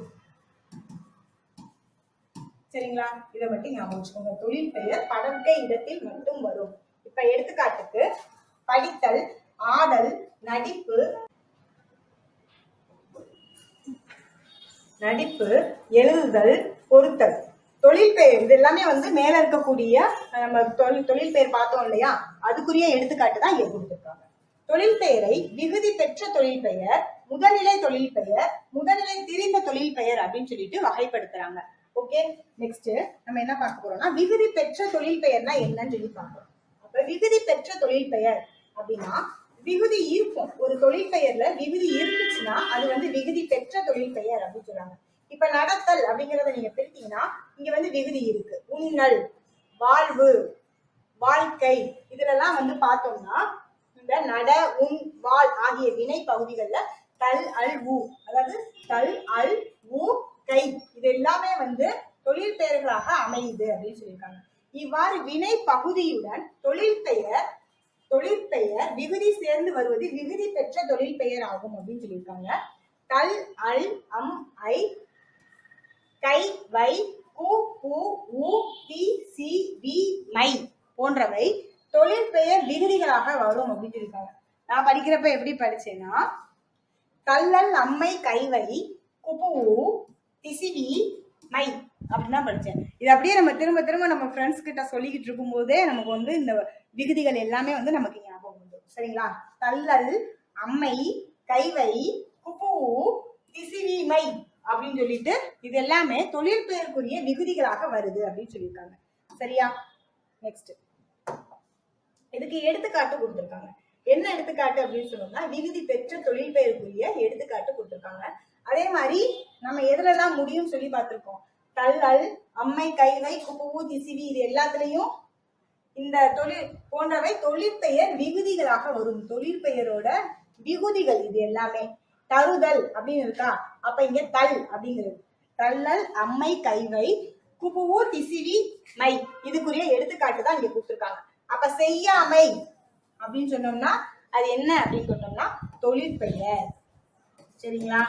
சரிங்களா? இதை மட்டும் ஞாபகம் வச்சுக்கோங்க. தொழில் பெயர் படர்க்கை இடத்தில் மட்டும் வரும். இப்ப எடுத்துக்காட்டுக்கு படித்தல், ஆடல், நடிப்பு, நடிப்பு, எழுதுதல், பொருத்தல். தொழில் பெயர் இது எல்லாமே வந்து மேல இருக்கக்கூடிய நம்ம தொழில் பெயர் பார்த்தோம் இல்லையா, அதுக்குரிய எடுத்துக்காட்டு தான் இங்க கொடுத்துருக்காங்க. தொழில் பெயரை விகுதி பெற்ற தொழில் பெயர், முதல்நிலை தொழில் பெயர், முதல்நிலை திரிந்த தொழில் பெயர் அப்படின்னு சொல்லிட்டு வகைப்படுத்துறாங்க. ஓகே, நெக்ஸ்ட் நம்ம என்ன பார்க்க போறோம்னா விகுதி பெற்ற தொழில் பெயர்னா என்னன்னு சொல்லி பார்க்கணும். அப்ப விகுதி பெற்ற தொழில் பெயர் அப்படின்னா விகுதி இருக்கும். ஒரு தொழில் பெயர்ல விகுதி இருந்துச்சுன்னா அது வந்து விகுதி பெற்ற தொழில் பெயர் அப்படின்னு சொல்றாங்க. இப்ப நடத்தல் அப்படிங்கறத நீங்க பிரித்தீங்கன்னா இங்க வந்து விகுதி இருக்கு. உண்ணல், வாழ்வு, வாழ்க்கை இதுலலாம் வந்து பார்த்தோம்னா இந்த நட, உண், வாழ் ஆகிய வினை பகுதிகள்ல தல், அல், ஊ, அதாவது தல், அல், ஊ, கை இது எல்லாமே வந்து தொழில் பெயர்களாக அமையுது அப்படின்னு சொல்லியிருக்காங்க. இவ்வாறு வினை பகுதியுடன் தொழிற்பெயர் விகுதி சேர்ந்து வருவது விகுதி பெற்ற தொழில் பெயர் ஆகும் அப்படின்னு சொல்லியிருக்காங்க. தல், அல், அம், ஐ, கை, வை, கு, பூ, உ, தி, சி, வி, மை போன்றவை தொழில் பெயர் விகுதிகளாக வரும் அப்படின்னு சொல்லியிருக்காங்க. நான் படிக்கிறப்ப எப்படி படிச்சேன்னா கல்லல், அம்மை, கைவை, குபு, திசிவி, மை அப்படின்னா படிச்சேன். இது அப்படியே நம்ம திரும்ப திரும்ப நம்ம ஃப்ரெண்ட்ஸ் கிட்ட சொல்லிக்கிட்டு இருக்கும் போதே நமக்கு வந்து இந்த விகுதிகள் எல்லாமே வந்து நமக்கு ஞாபகம் வந்துடும். சரிங்களா? தள்ளல், அம்மை, கைவை, குபு, திசிவி, மை அப்படின்னு சொல்லிட்டு இது எல்லாமே தொழில் பெயருக்குரிய விகுதிகளாக வருது அப்படின்னு சொல்லியிருக்காங்க. சரியா? நெக்ஸ்ட் இதுக்கு எடுத்துக்காட்டு கொடுத்துருக்காங்க. என்ன எடுத்துக்காட்டு அப்படின்னு சொன்னோம்னா விகுதி பெற்ற தொழில் பெயருக்குரிய எடுத்துக்காட்டு கொடுத்துருக்காங்க. அதே மாதிரி நம்ம எதுலலாம் முடியும் சொல்லி பார்த்திருக்கோம். தள்ளல், அம்மை, கைவை, குபு, திசிவி இது எல்லாத்துலயும் இந்த தொழில் போன்றவை தொழிற்பெயர் விகுதிகளாக வரும். தொழிற்பெயரோட விகுதிகள் இது எல்லாமே. தருதல் அப்படின்னு இருக்கா, அப்ப இங்க தல் அப்படிங்கிறது. தள்ளல், அம்மை, கைவை, குபு, திசிவி, மை இதுக்குரிய எடுத்துக்காட்டு தான் இங்க கொடுத்துருக்காங்க. அப்ப செய்யாமை அப்படின்னு சொன்னோம்னா அது என்ன அப்படின்னு சொன்னோம்னா தொழிற்பெயர். சரிங்களா?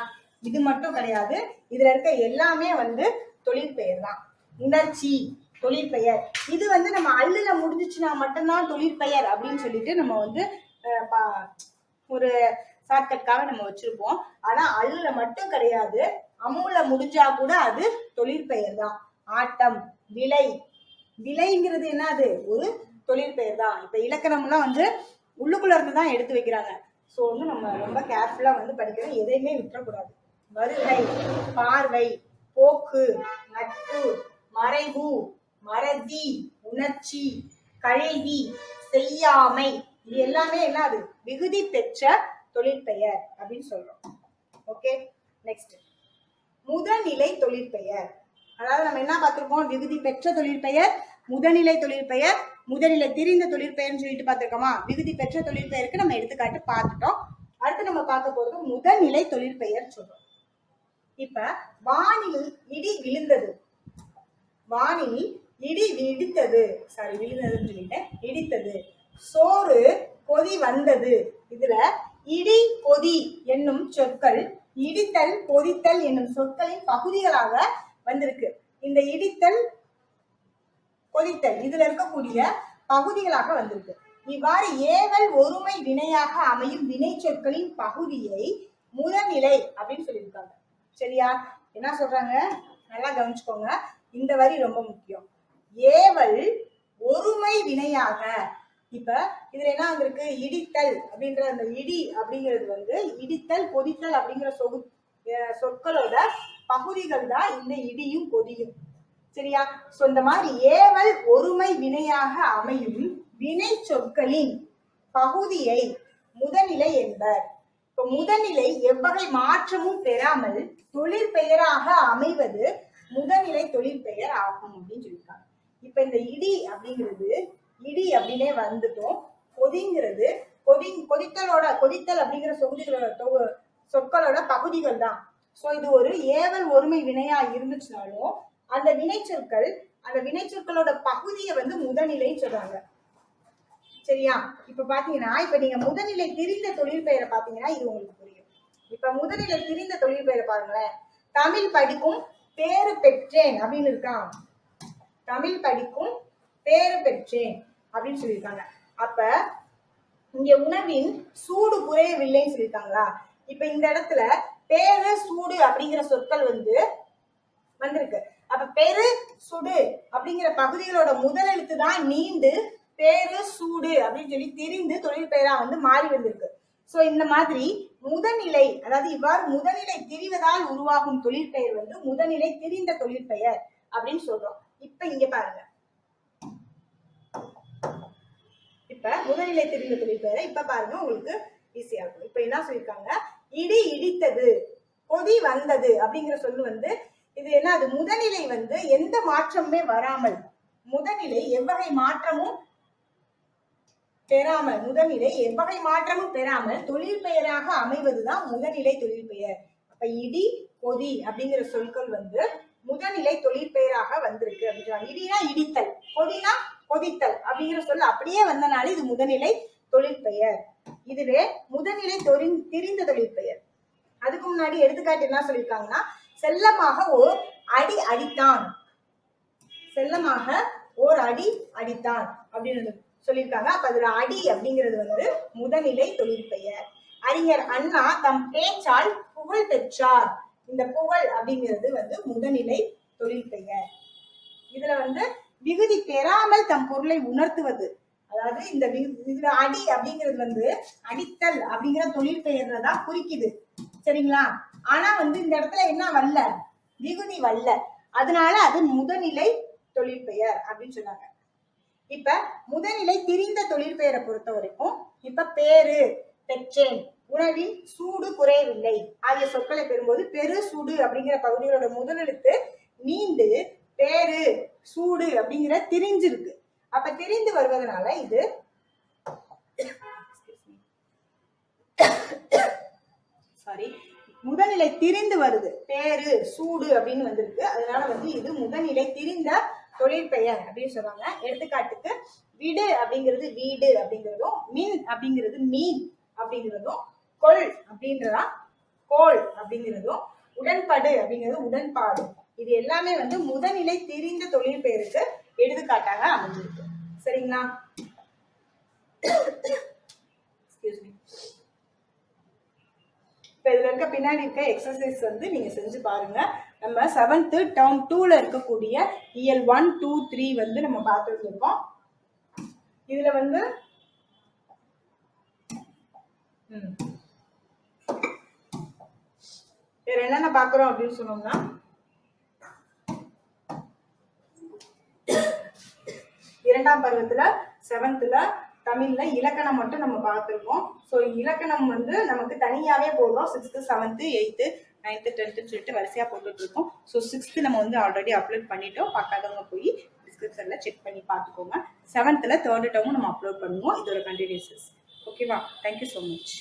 இது மட்டும் கிடையாது, இதுல இருக்க எல்லாமே வந்து தொழிற்பெயர் தான். உணர்ச்சி தொழிற்பெயர். இது வந்து நம்ம அல்லுல முடிஞ்சிச்சுன்னா மட்டும்தான் தொழிற்பெயர் அப்படின்னு சொல்லிட்டு நம்ம வந்து ஒரு ஷார்ட்கட்காக நம்ம வச்சிருப்போம். ஆனா அல்லுல மட்டும் கிடையாது, அம்முல முடிஞ்சா கூட அது தொழிற்பெயர் தான். ஆட்டம், விலை, விலைங்கிறது என்னது ஒரு தொழிற்பெயர் தான். இப்ப இலக்கணம்லாம் வந்து உள்ளுக்குள்ள இருந்து தான் எடுத்து வைக்கிறாங்க. ஸோ வந்து நம்ம ரொம்ப கேர்ஃபுல்லா வந்து படிக்கணும், எதையுமே விட்டுறக்கூடாது. வருகை, பார்வை, போக்கு, நட்பு, மறைவு, மறதி, உணர்ச்சி, கல்வி, செய்யாமை இது எல்லாமே என்னது விகுதி பெற்ற தொழிற்பெயர் அப்படின்னு சொல்றோம். ஓகே, நெக்ஸ்ட் முதல்நிலை தொழிற்பெயர். அதாவது நம்ம என்ன பார்த்திருக்கோம், விகுதி பெற்ற தொழிற்பெயர், முதல்நிலை தொழிற்பெயர், முதல்நிலை திரிந்த தொழிற்பெயர்னு சொல்லிட்டு பார்த்திருக்கோமா. விகுதி பெற்ற தொழிற்பெயருக்கு நம்ம எடுத்துக்காட்டு பார்த்துட்டோம். அடுத்து நம்ம பார்க்க போறது முதல்நிலை தொழிற்பெயர் சொல்றோம். இப்ப வானில் இடி விழுந்தது, வானில் இடி விழுந்தது, சாரி விழுந்ததுன்னு சொல்லிட்டேன், இடித்தது. சோறு கொதி வந்தது. இதுல இடி, கொதி என்னும் சொற்கள் இடித்தல், கொதித்தல் என்னும் சொற்களின் பகுதிகளாக வந்திருக்கு. இந்த இடித்தல், கொதித்தல் இதுல இருக்கக்கூடிய பகுதிகளாக வந்திருக்கு. இவ்வாறு ஏவல் ஒருமை வினையாக அமையும் வினை சொற்களின் பகுதியை முதல்நிலை அப்படின்னு சொல்லியிருக்காங்க. சரியா? என்ன சொல்றாங்க நல்லா கவனிச்சுக்கோங்க, இந்த வரி ரொம்ப முக்கியம். ஏவல் ஒருமை வினையாக. இப்ப இதுல என்ன வந்திருக்கு, இடித்தல் அப்படின்ற அந்த இடி அப்படிங்கிறது வந்து இடித்தல், கொதித்தல் அப்படிங்கிற சொற்களோட பகுதிகள் தான் இந்த இடியும் கொதியும். சரியா? சோ இந்த மாதிரி ஏவல் ஒருமை வினையாக அமையும் வினை சொற்களின் பகுதியை முதல்நிலை என்பர். இப்ப முதல்நிலை எவ்வகை மாற்றமும் பெறாமல் தொழிற்பெயராக அமைவது முதல்நிலை தொழிற்பெயர் ஆகும் அப்படின்னு சொல்லியிருக்காங்க. இப்ப இந்த இடி அப்படிங்கிறது இடி அப்படின்னே வந்துட்டோம். கொதிங்கிறது கொதித்தல் அப்படிங்கிற சொற்களோட பகுதிகள் தான். சோ இது ஒரு ஏவல் ஒருமை வினையா இருந்துச்சுனாலும் அந்த வினைச்சொற்களோட பகுதியை வந்து முதல்நிலை சொல்றாங்க. சரியா? இப்ப பாத்தீங்கன்னா இப்ப நீங்க முதல்நிலை திரிந்த தொழிற்பெயரை பாத்தீங்கன்னா இது உங்களுக்கு புரியும். இப்ப முதல்நிலை திரிந்த தொழிற்பெயரை பாருங்களேன். தமிழ் படிக்கும் பேரு பெற்றேன் அப்படின்னு இருக்கான். தமிழ் படிக்கும் பேரு பெற்றேன் அப்படின்னு சொல்லியிருக்காங்க. அப்ப இங்க உணவின் சூடு குறையவில்லைன்னு சொல்லியிருக்காங்களா. இப்ப இந்த இடத்துல பேரு சூடு அப்படிங்கிற சொற்கள் வந்திருக்கு. அப்ப பெரு சுடு அப்படிங்கிற பகுதிகளோட முதல் எழுத்து தான் நீண்டு பேரு சூடு அப்படின்னு சொல்லி திரிந்து தொழில் பெயரா மாறி வந்திருக்கு. சோ இந்த மாதிரி முதநிலை, அதாவது இவ்வாறு முதநிலை திரிவதால் உருவாகும் தொழிற்பெயர் முதநிலை திரிந்த தொழிற்பெயர் அப்படின்னு சொல்றோம். இப்ப இங்க பாருங்க, இப்ப முதநிலை திரிந்த தொழிற்பெயரை இப்ப பாருங்க, உங்களுக்கு ஈஸியா இருக்கும். இப்ப என்ன சொல்லிருக்காங்க, இடி இடித்தது, கொதி வந்தது அப்படிங்கிற சொல்லு இது என்ன, அது முதநிலை எந்த மாற்றமுமே வராமல், முதநிலை எவ்வகை மாற்றமும் பெறாமல், முதநிலை எவ்வகை மாற்றமும் பெறாமல் தொழில் பெயராக அமைவதுதான் முதநிலை தொழில் பெயர். அப்ப இடி கொதி அப்படிங்கிற சொற்கள் முதநிலை தொழில் பெயராக வந்திருக்கு அப்படின்னு. இடினா இடித்தல், கொதினா கொதித்தல் அப்படிங்கிற சொல் அப்படியே வந்தனால இது முதநிலை தொழில் பெயர். இதுவே முதநிலை திரிந்த தொழில் பெயர். அதுக்கு முன்னாடி எடுத்துக்காட்டு என்ன சொல்லியிருக்காங்கன்னா, செல்லமாக ஓர் அடி அடித்தான், செல்லமாக ஓர் அடி அடித்தான் அப்படின்னு சொல்லியிருக்காங்க. அப்ப அதுல அடி அப்படிங்கிறது முதநிலை தொழிற்பெயர். அறிஞர் அண்ணா தம் பேச்சால் புகழ் பெற்றார், இந்த புகழ் அப்படிங்கிறது முதநிலை தொழிற்பெயர். இதுல விகுதி பெறாமல் தம் பொருளை உணர்த்துவது, அதாவது இந்த இதுல அடி அப்படிங்கிறது அடித்தல் அப்படிங்கிற தொழிற்பெயர்ல தான் குறிக்குது, சரிங்களா? ஆனா இந்த இடத்துல என்ன வரல, விகுதி வரல, அதனால அது முதநிலை தொழிற்பெயர் அப்படின்னு சொன்னாங்க. இப்ப முதநிலை திரிந்த தொழிற்பெயரை பொறுத்த வரைக்கும், இப்ப பேரு பெற்றேன், உணவில் சூடு குறையவில்லை ஆகிய சொற்களை பெறும்போது பெரு சூடு அப்படிங்கிற பகுதிகளோட முதலெழுத்து நீண்டு பேரு சூடு அப்படிங்கிற திரிஞ்சிருக்கு. அப்ப திரிந்து வருவதனால இது முதநிலை திரிந்து வருது, பேரு சூடு அப்படின்னு வந்திருக்கு. அதனால இது முதநிலை திரிந்த தொழிற்பெயர் அப்படின்னு சொல்றாங்க. எடுத்துக்காட்டுக்கு விடு அப்படிங்கிறது வீடு அப்படிங்கிறதும், மின் அப்படிங்கிறது மீன் அப்படிங்கிறதும், கொள் அப்படின்றதா கோள் அப்படிங்கிறதும், உடன்படு அப்படிங்கிறது உடன்பாடு, இது எல்லாமே முதநிலை திரிந்த தொழிற்பெயருக்கு எடுத்துக்காட்டாக அமைஞ்சிருக்கு. சரிங்களா? இப்ப இதுல இருக்க பின்னாடி இருக்க எக்ஸசைஸ் நீங்க செஞ்சு பாருங்க. நம்ம 7th term 2ல இருக்கக்கூடிய இயல் 1, 2, 3 நம்ம பார்த்துட்டு இருக்கோம். இதுல வேற என்னென்ன பாக்குறோம் அப்படின்னு சொன்னோம்னா, இரண்டாம் பருவத்துல 7th தமிழ்ல இலக்கணம் மட்டும் நம்ம பார்த்திருக்கோம். ஸோ இலக்கணம் நமக்கு தனியாவே போடுறோம். 6th 7th 8th 9th 10th சொல்லிட்டு வரிசையா போட்டுட்டு இருக்கோம். ஸோ 6th நம்ம ஆல்ரெடி அப்லோட் பண்ணிட்டோம். பார்க்காதவங்க போய் டிஸ்கிரிப்ஷன்ல செக் பண்ணி பார்த்துக்கோங்க. 7th 3rd term நம்ம அப்லோட் பண்ணுவோம். இதோட கண்டினியூஸஸ். ஓகேவா? Thank you so much.